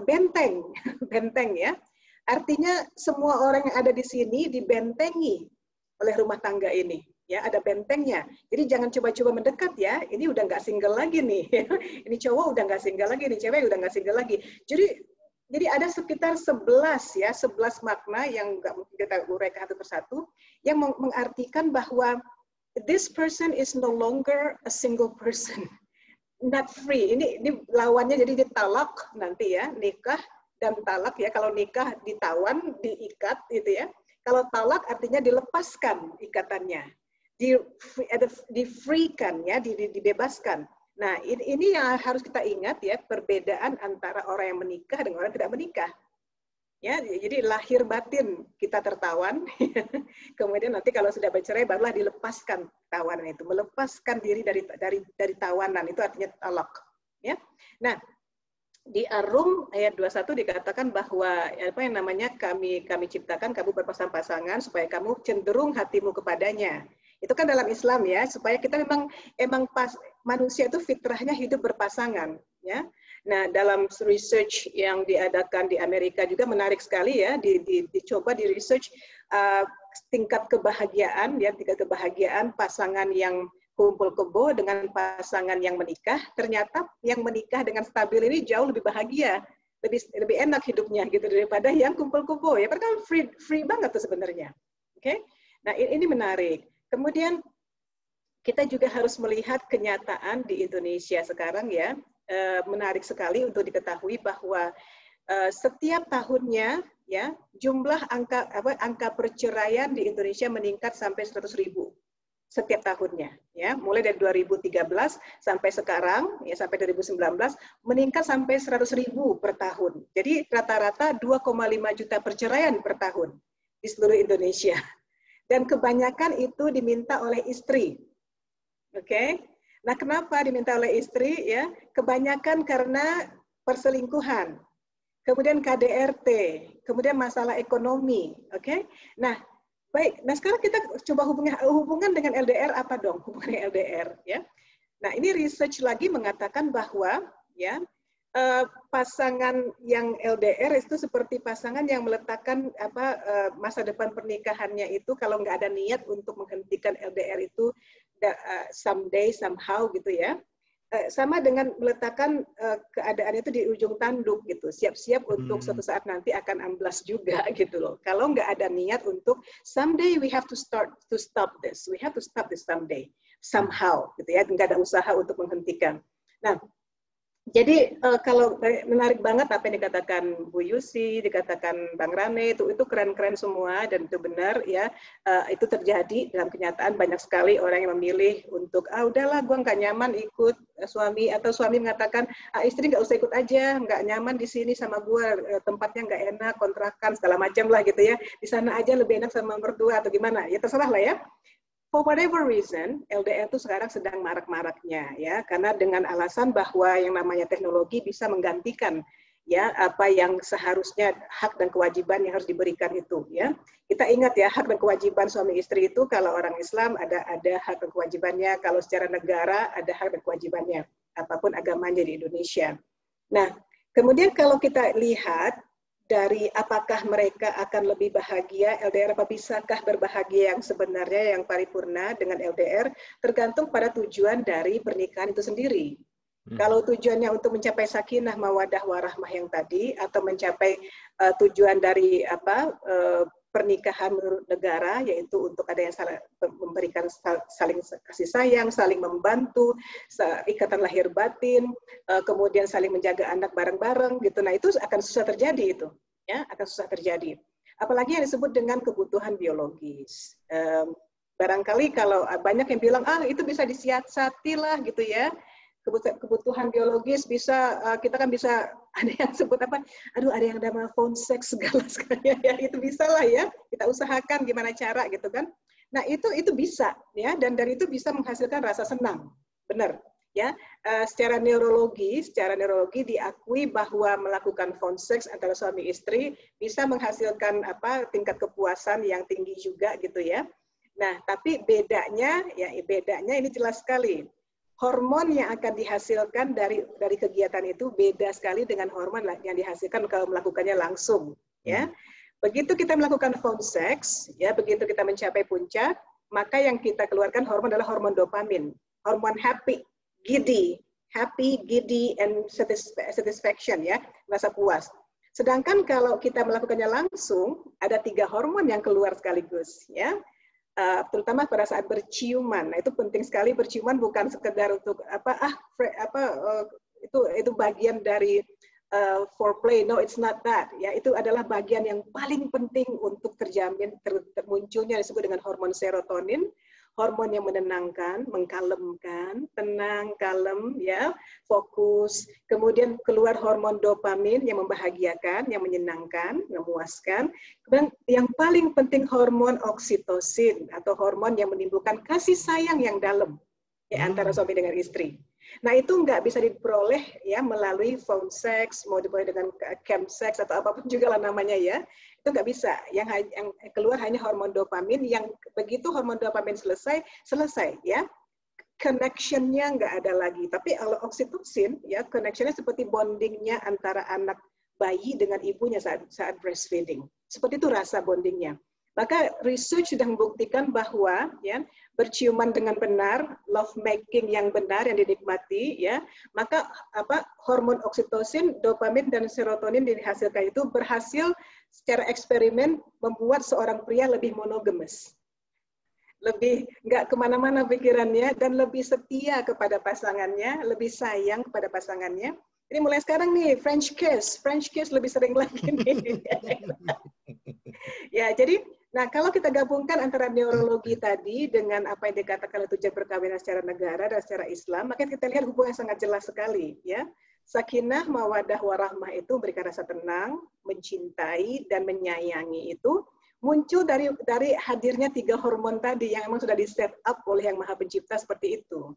benteng. Benteng ya. Artinya semua orang yang ada di sini dibentengi oleh rumah tangga ini. Ya, ada bentengnya. Jadi jangan coba-coba mendekat ya. Ini udah nggak single lagi nih. Ini cowok udah nggak single lagi, ini cewek udah nggak single lagi. Jadi ada sekitar 11 makna yang nggak mungkin kita uraikan satu persatu yang mengartikan bahwa this person is no longer a single person, not free. Ini lawannya jadi ditalak nanti ya, nikah dan talak ya. Kalau nikah ditawan, diikat gitu ya. Kalau talak artinya dilepaskan ikatannya, di-free-kan ya, dibebaskan. Nah, ini yang harus kita ingat ya, perbedaan antara orang yang menikah dengan orang yang tidak menikah. Ya, jadi lahir batin kita tertawan, kemudian nanti kalau sudah bercerai barulah dilepaskan tawanan itu, melepaskan diri dari tawanan, itu artinya talak. Ya, nah di Ar-Rum ayat 21 dikatakan bahwa apa yang namanya kami ciptakan kamu berpasang-pasangan supaya kamu cenderung hatimu kepadanya. Itu kan dalam Islam ya, supaya kita emang manusia itu fitrahnya hidup berpasangan, ya. Nah, dalam research yang diadakan di Amerika juga menarik sekali ya, dicoba di research tingkat kebahagiaan ya, tingkat kebahagiaan pasangan yang kumpul kebo dengan pasangan yang menikah. Ternyata yang menikah dengan stabil ini jauh lebih bahagia, lebih enak hidupnya gitu daripada yang kumpul kebo ya. Padahal free banget tuh sebenarnya. Oke. Nah, ini menarik. Kemudian kita juga harus melihat kenyataan di Indonesia sekarang ya. Menarik sekali untuk diketahui bahwa setiap tahunnya ya jumlah angka perceraian di Indonesia meningkat sampai 100.000 setiap tahunnya ya, mulai dari 2013 sampai sekarang ya, sampai 2019 meningkat sampai 100.000 per tahun. Jadi rata-rata 2,5 juta perceraian per tahun di seluruh Indonesia, dan kebanyakan itu diminta oleh istri. Oke. Nah, kenapa diminta oleh istri ya? Kebanyakan karena perselingkuhan, kemudian KDRT, kemudian masalah ekonomi, oke? Nah, baik. Nah, sekarang kita coba hubungan dengan LDR apa dong? Hubungan dengan LDR ya. Nah, ini research lagi mengatakan bahwa ya pasangan yang LDR itu seperti pasangan yang meletakkan masa depan pernikahannya itu kalau nggak ada niat untuk menghentikan LDR itu someday somehow gitu ya, sama dengan meletakkan keadaan itu di ujung tanduk gitu, siap-siap untuk suatu saat nanti akan amblas juga gitu loh. Kalau nggak ada niat untuk someday we have to stop this someday somehow gitu ya, nggak ada usaha untuk menghentikan. Nah, jadi kalau menarik banget apa yang dikatakan Bu Yusi, dikatakan Bang Rane, itu keren-keren semua dan itu benar ya, itu terjadi dalam kenyataan. Banyak sekali orang yang memilih untuk udahlah gue nggak nyaman ikut suami, atau suami mengatakan istri nggak usah ikut aja, nggak nyaman di sini sama gue, tempatnya nggak enak, kontrakan segala macam lah gitu ya, di sana aja lebih enak sama mertua atau gimana, ya terserah lah ya. For whatever reason, LDR itu sekarang sedang marak-maraknya ya, karena dengan alasan bahwa yang namanya teknologi bisa menggantikan ya apa yang seharusnya hak dan kewajiban yang harus diberikan itu ya. Kita ingat ya, hak dan kewajiban suami istri itu kalau orang Islam ada hak dan kewajibannya, kalau secara negara ada hak dan kewajibannya, apapun agamanya di Indonesia. Nah, kemudian kalau kita lihat dari apakah mereka akan lebih bahagia LDR, apa bisakah berbahagia yang sebenarnya yang paripurna dengan LDR, tergantung pada tujuan dari pernikahan itu sendiri. Kalau tujuannya untuk mencapai sakinah mawaddah warahmah yang tadi, atau mencapai tujuan dari pernikahan menurut negara, yaitu untuk ada yang memberikan saling kasih sayang, saling membantu, ikatan lahir batin, kemudian saling menjaga anak bareng-bareng gitu. Nah, itu akan susah terjadi itu, ya, akan susah terjadi. Apalagi yang disebut dengan kebutuhan biologis. Barangkali kalau banyak yang bilang itu bisa disiasati lah gitu ya. Kebutuhan biologis bisa, kita kan bisa, ada yang sebut ada yang ada phone sex segala ya, itu bisa lah ya, kita usahakan gimana cara gitu kan. Nah itu bisa ya, dan dari itu bisa menghasilkan rasa senang, benar ya. Secara neurologi diakui bahwa melakukan phone sex antara suami istri bisa menghasilkan tingkat kepuasan yang tinggi juga gitu ya. Nah tapi bedanya ini jelas sekali. Hormon yang akan dihasilkan dari kegiatan itu beda sekali dengan hormon yang dihasilkan kalau melakukannya langsung ya. Begitu kita melakukan phone sex ya, begitu kita mencapai puncak, maka yang kita keluarkan hormon adalah hormon dopamin, hormon happy, giddy and satisfaction ya, rasa puas. Sedangkan kalau kita melakukannya langsung, ada 3 hormon yang keluar sekaligus ya. terutama pada saat berciuman. Nah, itu penting sekali, berciuman bukan sekedar untuk itu bagian dari foreplay. No, it's not that. Ya, itu adalah bagian yang paling penting untuk terjamin munculnya disebut dengan hormon serotonin, hormon yang menenangkan, mengkalemkan, tenang, kalem, ya, fokus. Kemudian keluar hormon dopamin yang membahagiakan, yang menyenangkan, memuaskan. Dan yang paling penting hormon oksitosin atau hormon yang menimbulkan kasih sayang yang dalam ya, antara suami dengan istri. Nah, itu nggak bisa diperoleh ya melalui phone sex, mau diperoleh dengan cam sex atau apapun juga lah namanya ya. Itu nggak bisa. Yang keluar hanya hormon dopamin, yang begitu hormon dopamin selesai ya. Connection-nya nggak ada lagi. Tapi kalau oksitosin ya, connection-nya seperti bonding-nya antara anak bayi dengan ibunya saat breastfeeding. Seperti itu rasa bonding-nya. Maka research sudah membuktikan bahwa ya berciuman dengan benar, love making yang benar yang dinikmati ya, maka hormon oksitosin, dopamin dan serotonin yang dihasilkan itu berhasil secara eksperimen membuat seorang pria lebih monogamus, lebih nggak kemana-mana pikirannya dan lebih setia kepada pasangannya, lebih sayang kepada pasangannya. Ini mulai sekarang nih French kiss lebih sering lagi nih. Ya, jadi nah, kalau kita gabungkan antara neurologi tadi dengan apa yang dikatakan oleh tujuan perkawinan secara negara dan secara Islam, maka kita lihat hubungan yang sangat jelas sekali, ya. Sakinah, mawaddah, warahmah itu memberikan rasa tenang, mencintai dan menyayangi itu muncul dari hadirnya 3 hormon tadi yang memang sudah di-set up oleh Yang Maha Pencipta seperti itu.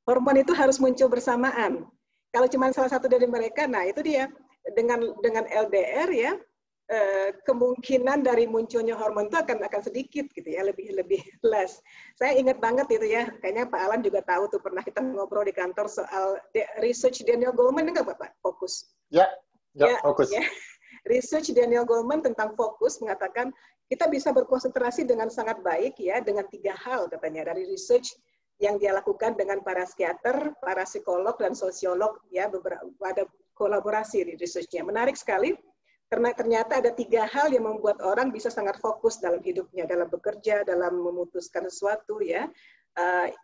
Hormon itu harus muncul bersamaan. Kalau cuma salah satu dari mereka, nah itu dia dengan LDR ya. Kemungkinan dari munculnya hormon itu akan sedikit gitu ya, lebih less. Saya ingat banget itu ya, kayaknya Pak Alan juga tahu tuh, pernah kita ngobrol di kantor soal research Daniel Goleman, enggak Bapak? Fokus. Ya, fokus. Ya. Research Daniel Goleman tentang fokus mengatakan kita bisa berkonsentrasi dengan sangat baik ya dengan 3 hal katanya dari research yang dia lakukan dengan para psikiater, para psikolog dan sosiolog ya, ada kolaborasi di researchnya. Menarik sekali. Karena ternyata ada 3 hal yang membuat orang bisa sangat fokus dalam hidupnya, dalam bekerja, dalam memutuskan sesuatu ya,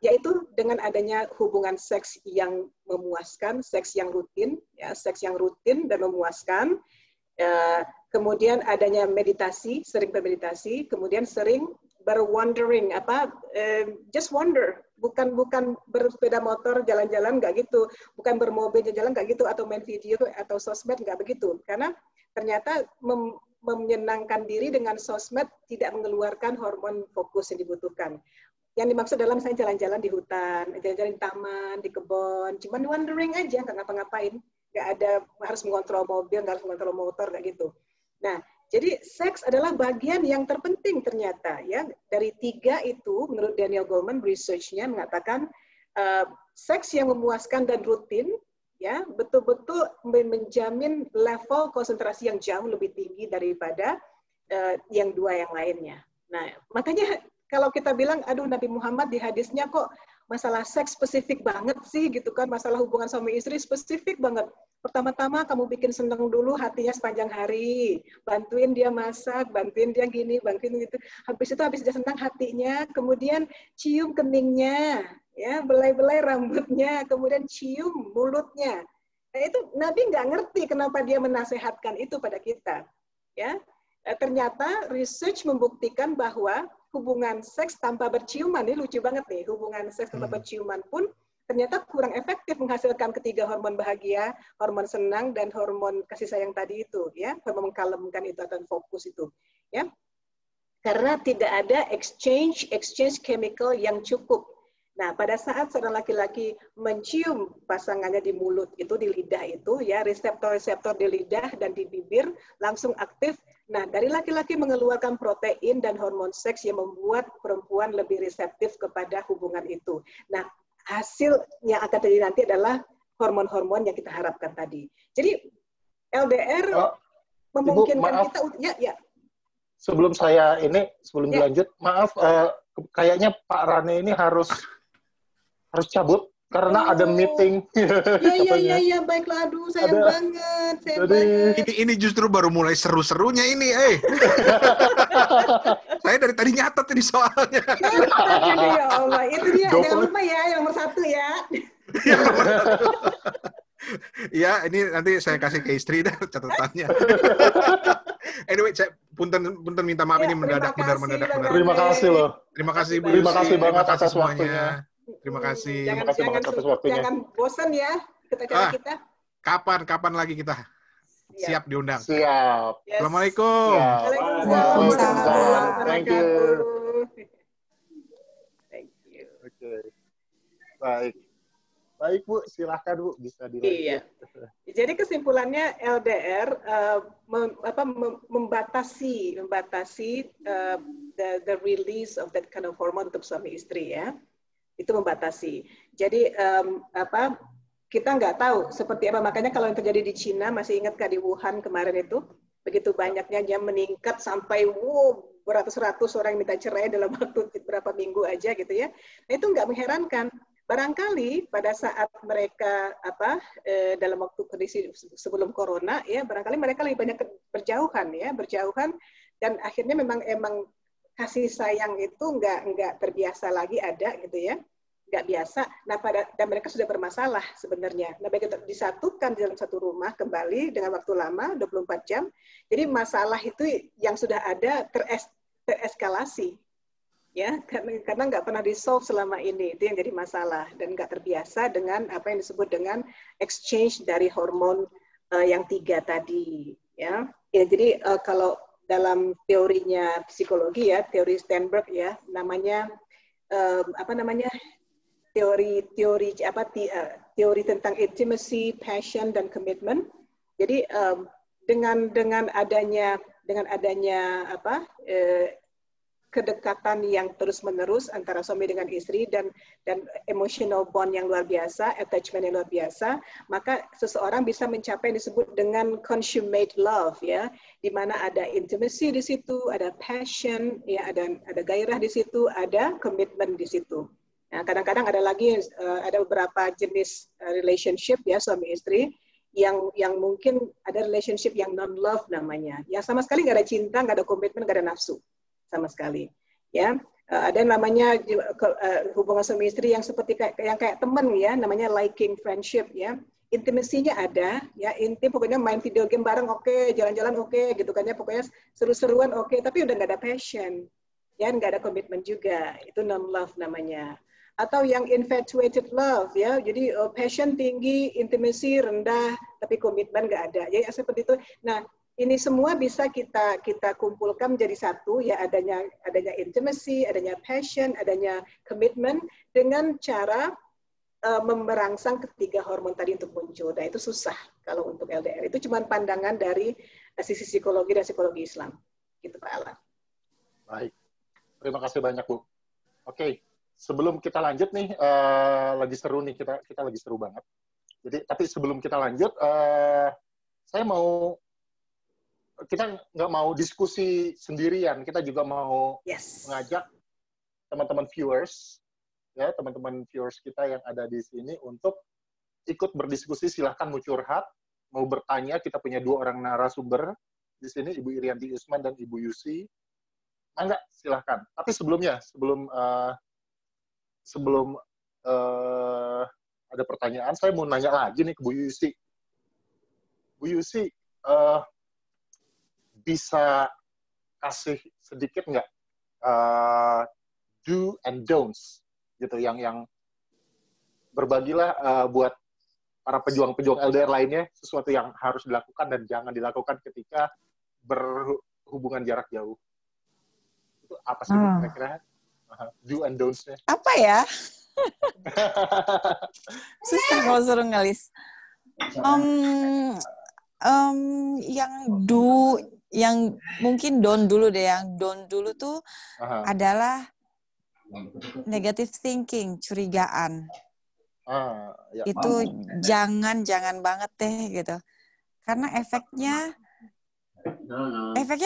yaitu dengan adanya hubungan seks yang memuaskan, seks yang rutin, ya, seks yang rutin dan memuaskan. Kemudian adanya meditasi, sering bermeditasi, kemudian sering berwandering, just wander, bukan bersepeda motor jalan-jalan nggak gitu, bukan bermobil jalan nggak gitu, atau main video atau sosmed nggak begitu, karena ternyata menyenangkan diri dengan sosmed tidak mengeluarkan hormon fokus yang dibutuhkan. Yang dimaksud dalam misalnya jalan-jalan di hutan, jalan-jalan di taman, di kebun, cuman wandering aja, nggak ngapa-ngapain, nggak ada harus mengontrol mobil, nggak harus mengontrol motor, nggak gitu. Nah, jadi seks adalah bagian yang terpenting ternyata ya. Dari 3 itu, menurut Daniel Goleman, research-nya mengatakan seks yang memuaskan dan rutin ya betul-betul menjamin level konsentrasi yang jauh lebih tinggi daripada yang 2 yang lainnya. Nah, makanya kalau kita bilang, aduh Nabi Muhammad di hadisnya kok masalah seks spesifik banget sih gitu kan, masalah hubungan suami istri spesifik banget. Pertama-tama kamu bikin seneng dulu hatinya sepanjang hari, bantuin dia masak, bantuin dia gini, bantuin gitu. Habis dia senang hatinya, kemudian cium keningnya, ya belai-belai rambutnya, kemudian cium mulutnya. Nah, itu Nabi nggak ngerti kenapa dia menasehatkan itu pada kita. Ya, ternyata research membuktikan bahwa hubungan seks tanpa berciuman, ini lucu banget nih, hubungan seks tanpa berciuman pun ternyata kurang efektif menghasilkan ketiga hormon bahagia, hormon senang, dan hormon kasih sayang tadi itu, ya, hormon mengkalemkan itu atau fokus itu, ya, karena tidak ada exchange chemical yang cukup. Nah, pada saat seorang laki-laki mencium pasangannya di mulut itu, di lidah itu, ya, reseptor-reseptor di lidah dan di bibir langsung aktif. Nah, dari laki-laki mengeluarkan protein dan hormon seks yang membuat perempuan lebih reseptif kepada hubungan itu. Nah, hasil yang akan terjadi nanti adalah hormon-hormon yang kita harapkan tadi. Jadi LDR memungkinkan Ibu, maaf. kita, ya. Sebelum dilanjut, maaf, kayaknya Pak Rane ini harus cabut. karena ada meeting. Iya, baiklah. Aduh, sayang banget. Ini justru baru mulai seru-serunya ini, Saya dari tadi nyatet ini soalnya. Ya Allah, itu dia. Jangan lupa ya, yang nomor 1 ya. Iya, ini nanti saya kasih ke istri dah catatannya. Anyway, saya punten minta maaf ini mendadak benar. Terima kasih loh. Terima kasih Bu. Terima kasih banget atas semuanya. waktunya. Terima kasih. Jangan bosan ya ikut acara kita. Kapan lagi kita siap diundang. Siap. Yes. Assalamualaikum. Waalaikumsalam. Thank you. Oke. Baik Bu, silahkan Bu, bisa dilanjut. Iya. Jadi kesimpulannya LDR membatasi the release of that kind of hormone untuk suami istri ya. Itu membatasi. Jadi kita nggak tahu seperti apa. Makanya kalau yang terjadi di Cina, masih ingat di Wuhan kemarin itu, begitu banyaknya yang meningkat sampai beratus-ratus orang yang minta cerai dalam waktu beberapa minggu aja gitu ya. Nah itu nggak mengherankan. Barangkali pada saat mereka dalam waktu kondisi sebelum corona ya, barangkali mereka lebih banyak berjauhan dan akhirnya memang kasih sayang itu nggak terbiasa lagi ada gitu ya, nggak biasa. Nah dan mereka sudah bermasalah sebenarnya. Nah begitu disatukan dalam satu rumah kembali dengan waktu lama 24 jam, jadi masalah itu yang sudah ada tereskalasi. Ya, karena nggak pernah di-solve selama ini, itu yang jadi masalah dan nggak terbiasa dengan apa yang disebut dengan exchange dari hormon yang 3 tadi, ya. Jadi kalau dalam teorinya psikologi ya, teori Sternberg ya, namanya teori tentang intimacy, passion dan commitment. Jadi dengan adanya kedekatan yang terus-menerus antara suami dengan istri dan emotional bond yang luar biasa, attachment yang luar biasa, maka seseorang bisa mencapai yang disebut dengan consummate love ya, di mana ada intimacy di situ, ada passion, ya ada gairah di situ, ada commitment di situ. Nah, kadang-kadang ada lagi ada beberapa jenis relationship ya suami istri yang mungkin ada relationship yang non-love namanya, yang sama sekali nggak ada cinta, nggak ada komitmen, nggak ada nafsu sama sekali, ya. Ada namanya hubungan suami istri yang seperti kayak teman ya, namanya liking friendship ya. Intimasinya ada, ya intim pokoknya main video game bareng oke, jalan-jalan oke, gitu kan ya, pokoknya seru-seruan oke, tapi udah nggak ada passion, ya nggak ada komitmen juga, itu non-love namanya. Atau yang infatuated love ya, jadi passion tinggi, intimacy rendah, tapi komitmen nggak ada, ya seperti itu. Nah ini semua bisa kita kumpulkan menjadi satu ya, adanya intimacy, adanya passion, adanya commitment dengan cara merangsang ketiga hormon tadi untuk muncul. Nah itu susah kalau untuk LDR. Itu cuma pandangan dari sisi psikologi dan psikologi Islam. Gitu Pak Alan. Baik. Terima kasih banyak Bu. Oke, sebelum kita lanjut nih, lagi seru nih, kita lagi seru banget. Jadi tapi sebelum kita lanjut, kita nggak mau diskusi sendirian, kita juga mau mengajak teman-teman viewers kita yang ada di sini untuk ikut berdiskusi. Silahkan mau curhat, mau bertanya. Kita punya 2 orang narasumber di sini, Ibu Irianti Usman dan Ibu Yusi. Enggak, silahkan. Tapi sebelum ada pertanyaan, saya mau nanya lagi nih ke Bu Yusi. Bu Yusi, bisa kasih sedikit nggak do and don'ts gitu yang berbagilah buat para pejuang-pejuang LDR lainnya, sesuatu yang harus dilakukan dan jangan dilakukan ketika berhubungan jarak jauh. Itu apa sih kira-kira do and don'ts-nya? Apa ya? Susah kalau suruh ngelis. Yang mungkin down dulu deh, yang down dulu tuh adalah negative thinking, curigaan. Ya, itu jangan banget deh gitu. Karena efeknya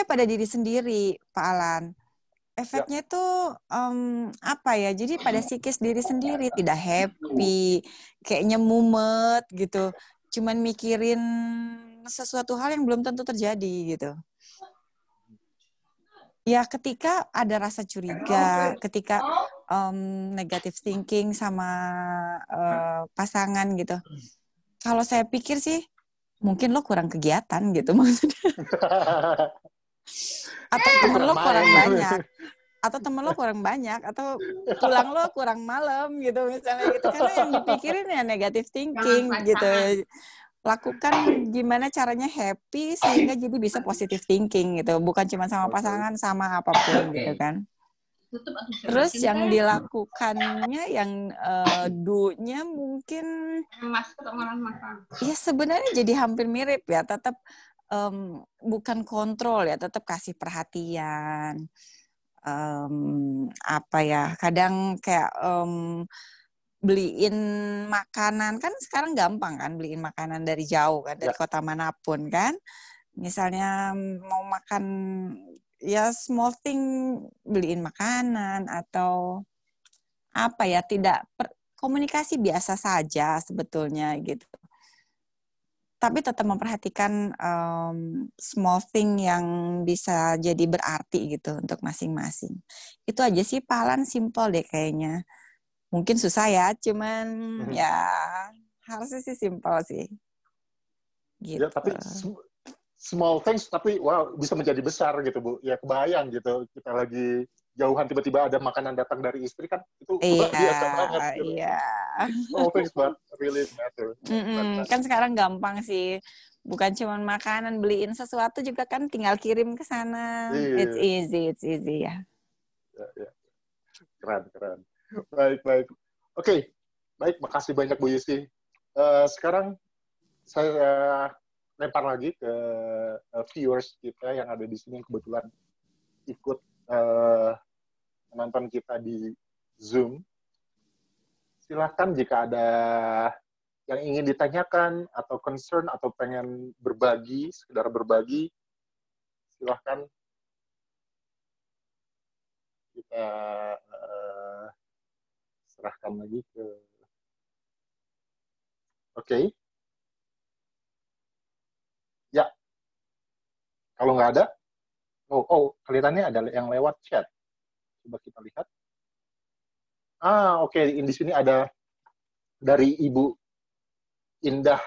pada diri sendiri, Pak Alan. efeknya tuh apa ya? Jadi pada psikis diri sendiri tidak happy, kayaknya mumet gitu. Cuman mikirin sesuatu hal yang belum tentu terjadi gitu. Ya ketika ada rasa curiga, ketika negative thinking sama pasangan gitu. Kalau saya pikir sih, mungkin lo kurang kegiatan gitu maksudnya. Atau temen lo kurang banyak. Atau temen lo kurang banyak, atau pulang lo kurang malam gitu misalnya gitu. Karena yang dipikirin ya negative thinking gitu. Lakukan gimana caranya happy sehingga jadi bisa positive thinking gitu. Bukan cuma sama pasangan, sama apapun gitu kan. Terus yang dilakukannya, yang do-nya mungkin ya sebenarnya jadi hampir mirip ya. Tetap bukan kontrol ya, tetap kasih perhatian. Apa ya, kadang kayak beliin makanan, kan sekarang gampang kan beliin makanan dari jauh kan, dari kota manapun kan. Misalnya mau makan ya small thing, beliin makanan atau apa ya, tidak komunikasi biasa saja sebetulnya gitu. Tapi tetap memperhatikan small thing yang bisa jadi berarti gitu untuk masing-masing. Itu aja sih, Palan, simple deh kayaknya. Mungkin susah ya, cuman ya harusnya sih simple sih. Gitu. Ya, tapi small things tapi wow bisa menjadi besar gitu Bu. Ya kebayang gitu, kita lagi jauhan tiba-tiba ada makanan datang dari istri kan, itu luar biasa banget gitu. Iya. Small things but really matter. Kan sekarang gampang sih. Bukan cuma makanan, beliin sesuatu juga kan tinggal kirim ke sana. It's easy ya. Ya. Keren. Baik. Oke, baik, makasih banyak Bu Yusi. Sekarang saya lempar lagi ke viewers kita yang ada di sini yang kebetulan ikut menonton kita di Zoom. Silakan jika ada yang ingin ditanyakan atau concern atau pengen berbagi, sekedar berbagi, silakan kita serahkan lagi ke Oke. Ya. Kalau nggak ada, kelihatannya ada yang lewat chat. Coba kita lihat. Oke. Di sini ada dari Ibu Indah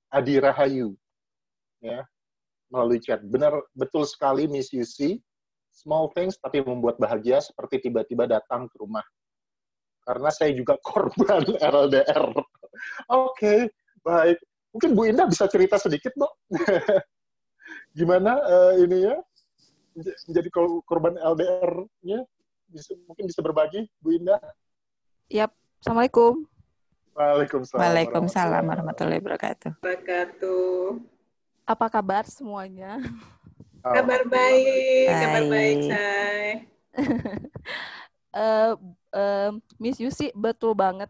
Adi Rahayu. Ya, melalui chat. Betul sekali Miss Yusi. Small things tapi membuat bahagia, seperti tiba-tiba datang ke rumah. Karena saya juga korban LDR. Oke, baik. Mungkin Bu Indah bisa cerita sedikit, Bu. Gimana ini ya, menjadi korban LDR-nya? Mungkin bisa berbagi, Bu Indah? Yap, Assalamualaikum. Waalaikumsalam warahmatullahi wabarakatuh. Apa kabar semuanya? Kabar baik, Say. Miss Yusi, betul banget.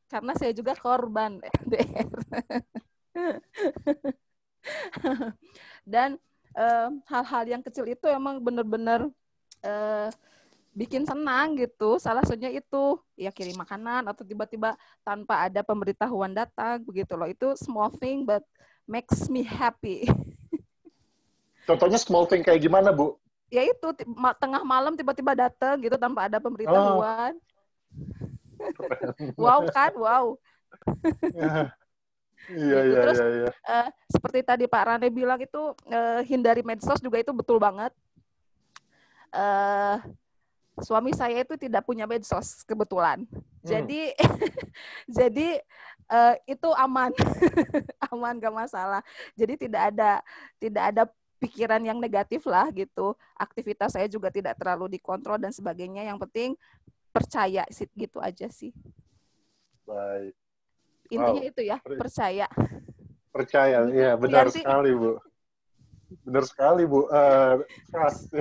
Karena saya juga korban LDR. Dan hal-hal yang kecil itu emang benar-benar bikin senang gitu. Salah satunya itu ya kirim makanan atau tiba-tiba tanpa ada pemberitahuan datang begitu loh. Itu small thing but makes me happy. Contohnya small thing kayak gimana, Bu? Ya itu tengah malam tiba-tiba datang gitu tanpa ada pemberitahuan. Wow kan, wow. Iya. Terus seperti tadi Pak Rane bilang itu hindari medsos juga itu betul banget. Suami saya itu tidak punya medsos kebetulan. Jadi itu aman. Aman, gak masalah. Jadi tidak ada pikiran yang negatif lah gitu. Aktivitas saya juga tidak terlalu dikontrol dan sebagainya. Yang penting percaya gitu aja sih. Baik. Intinya itu ya, percaya. Percaya, ya benar sekali, Bu. Benar sekali, Bu. Trust.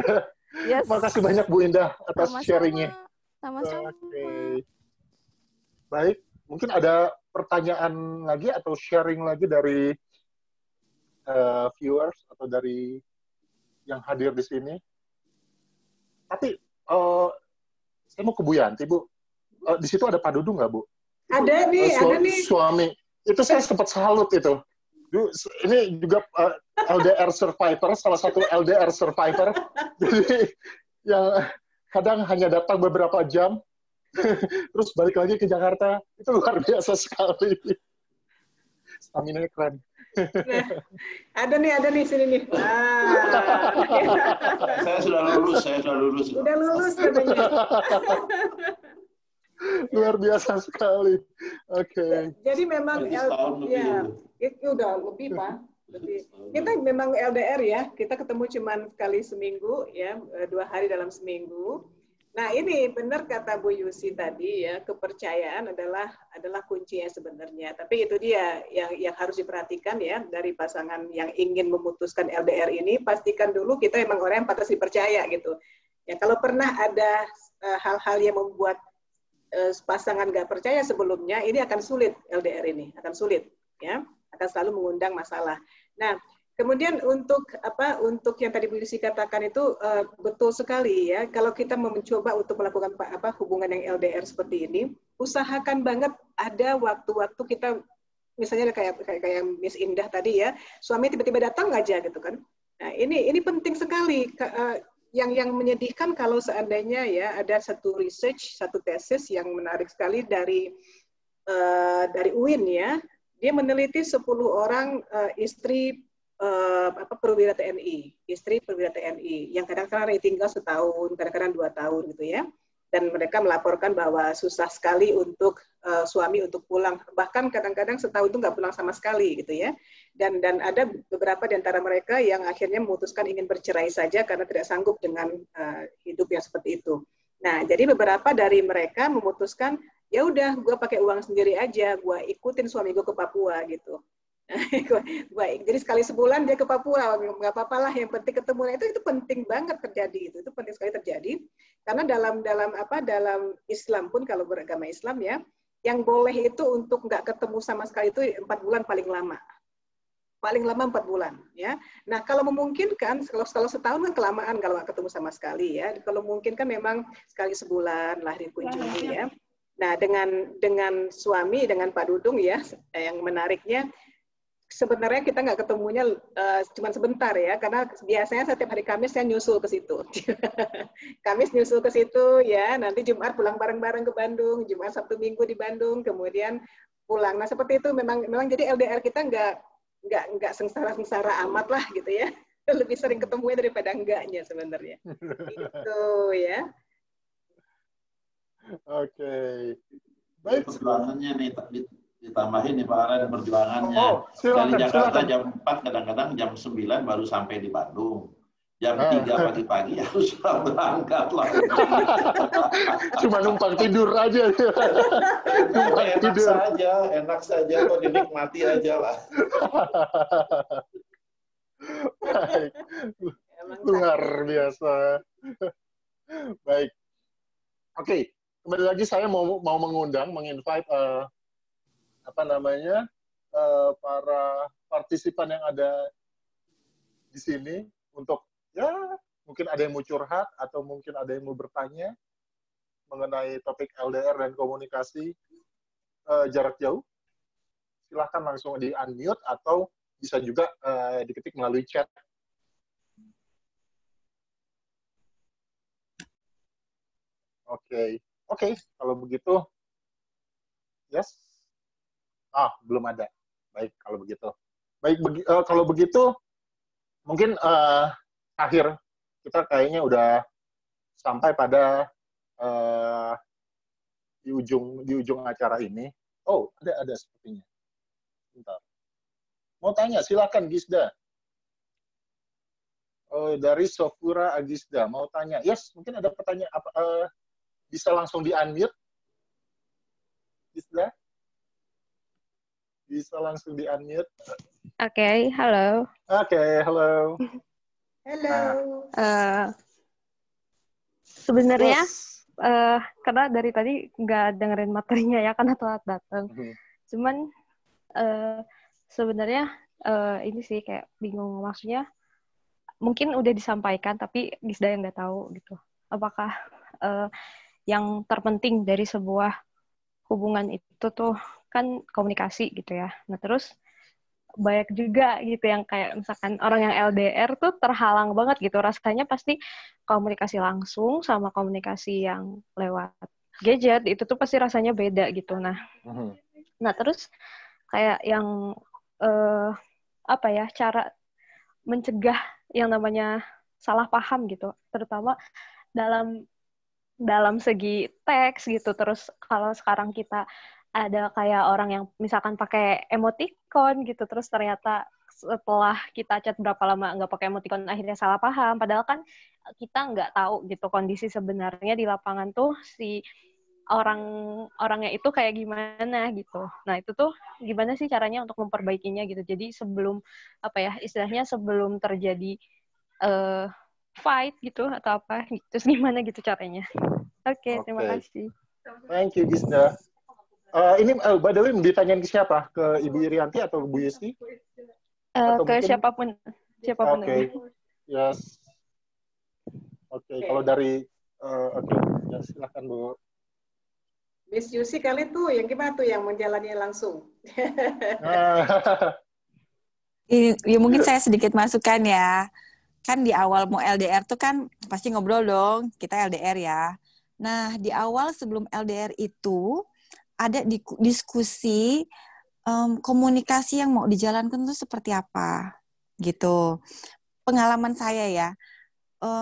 Yes. Makasih banyak Bu Indah atas sharingnya. Sama-sama. Oke. Baik, mungkin ada pertanyaan lagi atau sharing lagi dari viewers atau dari yang hadir di sini. Tapi Saya mau ke Bu Yanti, Bu. Di situ ada Pak Dudung nggak, Bu? Ada nih. Suami. Itu saya sempat salut itu. Ini juga LDR survivor, salah satu LDR survivor. Jadi yang kadang hanya datang beberapa jam, terus balik lagi ke Jakarta. Itu luar biasa sekali. Stamina keren. Nah, ada nih sini nih. Saya sudah lulus. Udah lulus katanya. Luar biasa sekali. Oke. Jadi memang itu udah lebih, Pak. Kita memang LDR ya. Kita ketemu cuman sekali seminggu ya, 2 hari dalam seminggu. Nah, ini benar kata Bu Yusi tadi ya, kepercayaan adalah kuncinya sebenarnya. Tapi itu dia yang harus diperhatikan ya dari pasangan yang ingin memutuskan LDR ini, pastikan dulu kita memang orang yang patut dipercaya gitu. Ya, kalau pernah ada hal-hal yang membuat pasangan nggak percaya sebelumnya, ini akan sulit LDR ini, akan sulit ya, akan selalu mengundang masalah. Nah, kemudian untuk yang tadi Bu Yusi katakan itu betul sekali ya. Kalau kita mencoba untuk melakukan hubungan yang LDR seperti ini, usahakan banget ada waktu-waktu kita, misalnya kayak Miss Indah tadi ya, suami tiba-tiba datang aja gitu kan. Nah, ini penting sekali. Yang menyedihkan kalau seandainya ya ada satu research, satu tesis yang menarik sekali dari UIN ya. Dia meneliti 10 orang istri perwira TNI, yang kadang-kadang tinggal setahun, kadang-kadang 2 tahun gitu ya. Dan mereka melaporkan bahwa susah sekali untuk suami untuk pulang, bahkan kadang-kadang setahun itu nggak pulang sama sekali gitu ya. Dan ada beberapa di antara mereka yang akhirnya memutuskan ingin bercerai saja karena tidak sanggup dengan hidup yang seperti itu. Nah, jadi beberapa dari mereka memutuskan, ya udah, gue pakai uang sendiri aja, gue ikutin suami gue ke Papua gitu. Jadi sekali sebulan dia ke Papua, nggak apa-apa lah, yang penting ketemu. Nah, itu penting banget terjadi, itu penting sekali terjadi, karena dalam Islam pun, kalau beragama Islam ya, yang boleh itu untuk nggak ketemu sama sekali itu 4 bulan paling lama 4 bulan ya. Nah, kalau memungkinkan, kalau setahun kan kelamaan kalau nggak ketemu sama sekali ya. Kalau memungkinkan memang sekali sebulan lah dikunjungi ya. Nah, dengan suami, dengan Pak Dudung ya, yang menariknya sebenarnya kita nggak ketemunya cuma sebentar ya, karena biasanya setiap hari Kamis saya nyusul ke situ. Kamis nyusul ke situ ya, nanti Jumat pulang bareng-bareng ke Bandung, Jumat Sabtu Minggu di Bandung, kemudian pulang. Nah, seperti itu memang jadi LDR kita nggak sengsara amat lah gitu ya. Lebih sering ketemunya daripada enggaknya sebenarnya. Itu ya. Oke. Baik. Perjuangannya nih ditambahin nih Pak Aren, perjuangannya. Silakan, dari Jakarta silakan. jam 4, kadang-kadang jam 9 baru sampai di Bandung. Jam 3 pagi-pagi harus sudah berangkat lah. Cuma numpang tidur aja. Enak saja, kok dinikmati aja lah. Baik. Luar biasa. Baik. Oke, kembali lagi saya mau menginvite para partisipan yang ada di sini untuk ya mungkin ada yang mau curhat atau mungkin ada yang mau bertanya mengenai topik LDR dan komunikasi jarak jauh. Silahkan langsung di unmute atau bisa juga diketik melalui chat. Oke, kalau begitu, yes. Belum ada. Baik, kalau begitu. Baik, kalau begitu, mungkin akhir kita kayaknya udah sampai pada di ujung acara ini. Oh, ada sepertinya. Bentar. Mau tanya, silakan Gisda. Dari Sofura Agisda mau tanya. Yes, mungkin ada pertanyaan bisa langsung di-unmute. Gisda? Bisa langsung di-unmute. Oke, halo. Halo. Sebenarnya karena dari tadi nggak dengerin materinya ya, karena telat datang. Cuman sebenarnya ini sih kayak bingung, maksudnya mungkin udah disampaikan tapi Gisda yang nggak tahu gitu. Apakah yang terpenting dari sebuah hubungan itu tuh kan komunikasi gitu ya. Nah terus banyak juga gitu yang kayak misalkan orang yang LDR tuh terhalang banget gitu. Rasanya pasti komunikasi langsung sama komunikasi yang lewat gadget itu tuh pasti rasanya beda gitu. Nah terus kayak yang apa ya, cara mencegah yang namanya salah paham gitu, terutama dalam segi teks gitu. Terus kalau sekarang kita ada kayak orang yang misalkan pakai emoticon gitu, terus ternyata setelah kita chat berapa lama nggak pakai emoticon akhirnya salah paham, padahal kan kita nggak tahu gitu kondisi sebenarnya di lapangan tuh si orangnya itu kayak gimana gitu. Nah itu tuh gimana sih caranya untuk memperbaikinya gitu. Jadi sebelum apa ya istilahnya sebelum terjadi fight gitu atau apa gitu. Terus gimana gitu caranya? Oke, terima kasih. Thank you Gisda. Ini by the way ditanyain ke siapa? Ke Ibu Irianti atau Bu Yusti? Ke mungkin... siapapun Oke. Yes. Oke, kalau dari ya silakan Bu. Miss Yusi kali tuh yang gimana tuh yang menjalani langsung? Ya mungkin saya sedikit masukkan ya. Kan di awal mau LDR tuh kan pasti ngobrol dong, kita LDR ya. Nah, di awal sebelum LDR itu ada diskusi komunikasi yang mau dijalankan tuh seperti apa gitu. Pengalaman saya ya,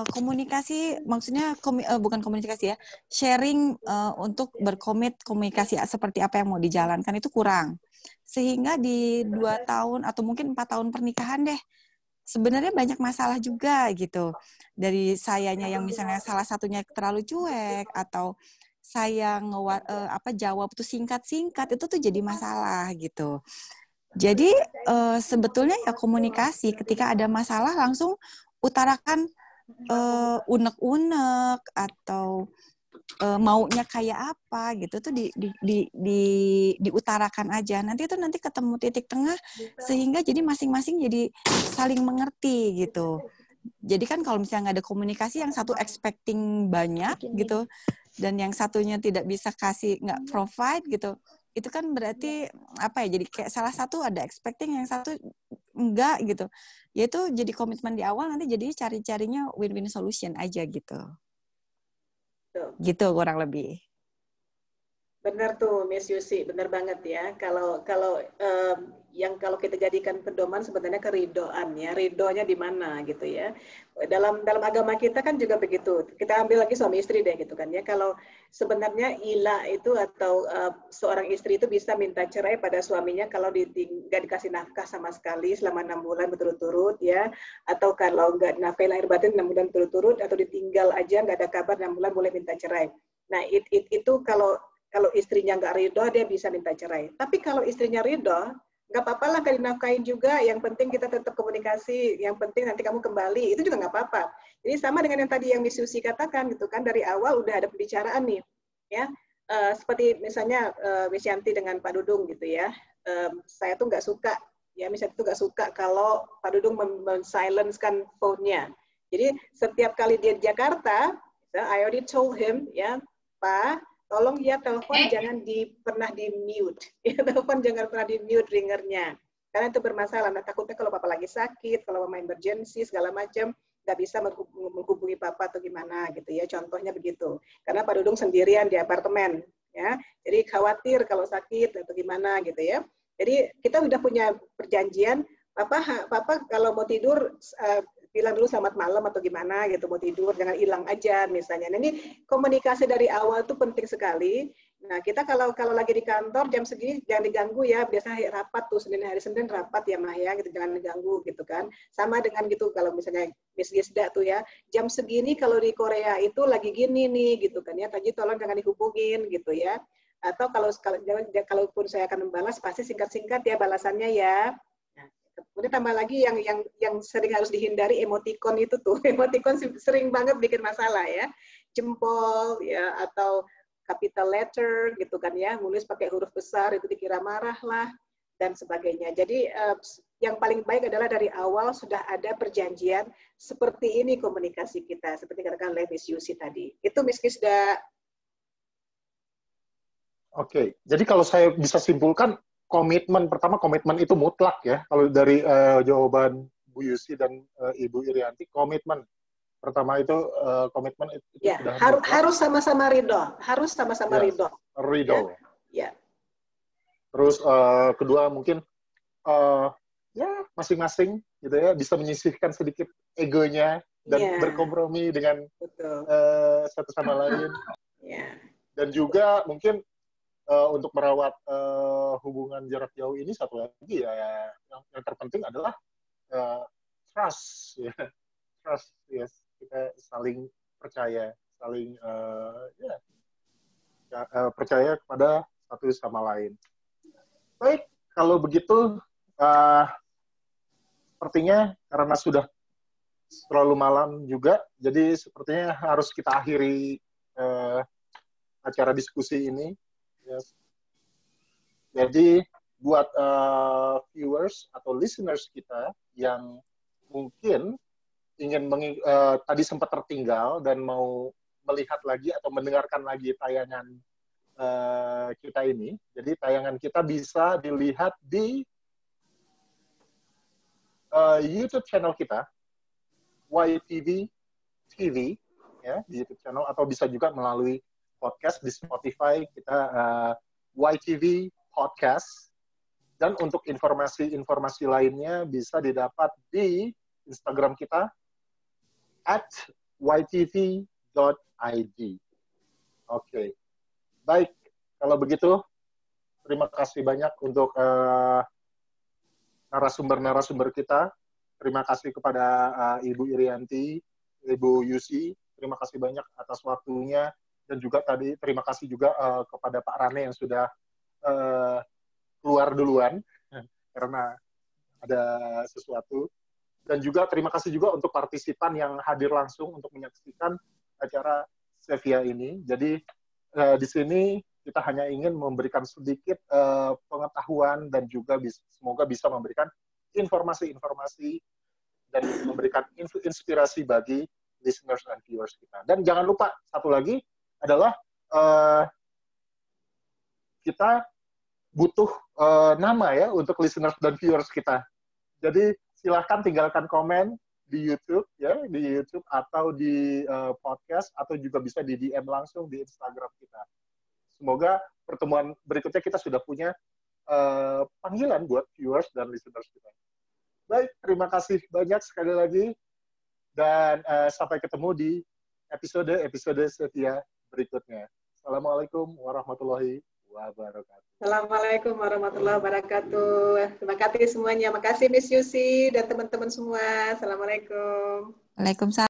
komunikasi maksudnya bukan komunikasi ya, sharing untuk berkomit komunikasi seperti apa yang mau dijalankan itu kurang. Sehingga di 2 tahun atau mungkin 4 tahun pernikahan deh, sebenarnya banyak masalah juga gitu. Dari sayanya yang misalnya salah satunya terlalu cuek atau saya jawab tuh singkat-singkat, itu tuh jadi masalah gitu. Jadi sebetulnya ya komunikasi ketika ada masalah langsung utarakan unek-unek atau maunya kayak apa gitu tuh diutarakan aja. Nanti ketemu titik tengah sehingga jadi masing-masing jadi saling mengerti gitu. Jadi kan kalau misalnya nggak ada komunikasi, yang satu expecting banyak gitu dan yang satunya tidak bisa kasih, nggak provide gitu, itu kan berarti apa ya, jadi kayak salah satu ada expecting yang satu enggak gitu. Ya itu jadi komitmen di awal, nanti jadi cari-carinya win-win solution aja gitu. Gitu kurang lebih. Benar tuh Miss Yusi, benar banget ya. Kalau kita jadikan pedoman sebenarnya keridoan ya, ridonya di mana gitu ya. Dalam agama kita kan juga begitu. Kita ambil lagi suami istri deh gitu kan ya. Kalau sebenarnya ila itu atau seorang istri itu bisa minta cerai pada suaminya kalau nggak dikasih nafkah sama sekali selama 6 bulan berturut-turut ya, atau kalau nggak nafkah lahir batin 6 bulan berturut-turut, atau ditinggal aja nggak ada kabar 6 bulan boleh minta cerai. Nah itu kalau istrinya nggak ridho, dia bisa minta cerai. Tapi kalau istrinya ridho, nggak apa-apa lah kalau dinafkahin juga. Yang penting kita tetap komunikasi. Yang penting nanti kamu kembali. Itu juga nggak apa-apa. Jadi sama dengan yang tadi yang Miss Susi katakan gitu kan, dari awal udah ada pembicaraan nih, ya. Seperti misalnya Miss Yanti dengan Pak Dudung gitu ya. Saya tuh nggak suka, ya misalnya tuh nggak suka kalau Pak Dudung men-silence-kan phone-nya. Jadi setiap kali dia di Jakarta, I already told him, ya Pak, tolong ya telepon jangan pernah di mute. Ya, telepon jangan pernah di mute ringernya. Karena itu bermasalah. Nah, takutnya kalau papa lagi sakit, kalau mama emergency segala macam, nggak bisa menghubungi papa atau gimana gitu ya. Contohnya begitu. Karena Pak Dudung sendirian di apartemen, ya. Jadi khawatir kalau sakit atau gimana gitu ya. Jadi kita udah punya perjanjian, papa kalau mau tidur bilang dulu selamat malam atau gimana gitu, mau tidur jangan hilang aja misalnya. Nah, ini komunikasi dari awal tuh penting sekali. Nah, kita kalau lagi di kantor jam segini jangan diganggu ya, biasanya rapat tuh hari Senin rapat ya Mah ya, gitu jangan diganggu gitu kan. Sama dengan gitu kalau misalnya Miss Gisda tuh ya, jam segini kalau di Korea itu lagi gini nih gitu kan ya, tadi tolong jangan dihubungin gitu ya. Atau kalaupun saya akan membalas pasti singkat-singkat ya balasannya ya. Kemudian tambah lagi yang sering harus dihindari emoticon itu tuh. Emoticon sering banget bikin masalah ya. Jempol ya atau capital letter gitu kan ya. Nulis pakai huruf besar itu dikira marah lah. dan sebagainya. Jadi yang paling baik adalah dari awal sudah ada perjanjian seperti ini komunikasi kita, seperti katakan oleh Miss Yusi tadi. Itu Miss Kisda. Oke, jadi kalau saya bisa simpulkan, komitmen itu mutlak ya. Kalau dari jawaban Bu Yusi dan Ibu Irianti, komitmen pertama itu komitmen itu Ya, sudah harus sama-sama ridho, harus sama-sama ridho. Ridho. Ya. Terus kedua mungkin ya masing-masing gitu ya bisa menyisihkan sedikit egonya dan berkompromi dengan satu sama lain. Dan juga mungkin untuk merawat hubungan jarak jauh ini satu lagi ya yang terpenting adalah trust ya. Trust, yes. Kita saling percaya, saling percaya kepada satu sama lain. Baik, kalau begitu sepertinya karena sudah terlalu malam juga, jadi sepertinya harus kita akhiri acara diskusi ini. Yes. Jadi buat viewers atau listeners kita yang mungkin ingin tadi sempat tertinggal dan mau melihat lagi atau mendengarkan lagi tayangan kita ini. Jadi tayangan kita bisa dilihat di YouTube channel kita, YTV TV, ya, di YouTube channel, atau bisa juga melalui podcast di Spotify, kita YTV Podcast. Dan untuk informasi-informasi lainnya bisa didapat di Instagram kita, @ytv.id. Oke. Baik, kalau begitu, terima kasih banyak untuk narasumber-narasumber kita. Terima kasih kepada Ibu Irianti, Ibu Yusi. Terima kasih banyak atas waktunya. Dan juga tadi terima kasih juga kepada Pak Rane yang sudah keluar duluan karena ada sesuatu. Dan juga terima kasih juga untuk partisipan yang hadir langsung untuk menyaksikan acara Sevia ini. Jadi di sini kita hanya ingin memberikan sedikit pengetahuan dan juga semoga bisa memberikan informasi-informasi dan memberikan inspirasi bagi listeners dan viewers kita. Dan jangan lupa satu lagi adalah kita butuh nama ya untuk listeners dan viewers kita. Jadi silahkan tinggalkan komen di YouTube ya, di YouTube atau di podcast atau juga bisa di DM langsung di Instagram kita. Semoga pertemuan berikutnya kita sudah punya panggilan buat viewers dan listeners kita. Baik, terima kasih banyak sekali lagi dan sampai ketemu di episode Sevia berikutnya. Assalamualaikum warahmatullahi wabarakatuh. Assalamualaikum warahmatullahi wabarakatuh. Terima kasih semuanya. Makasih Miss Yusi dan teman-teman semua. Assalamualaikum. Waalaikumsalam.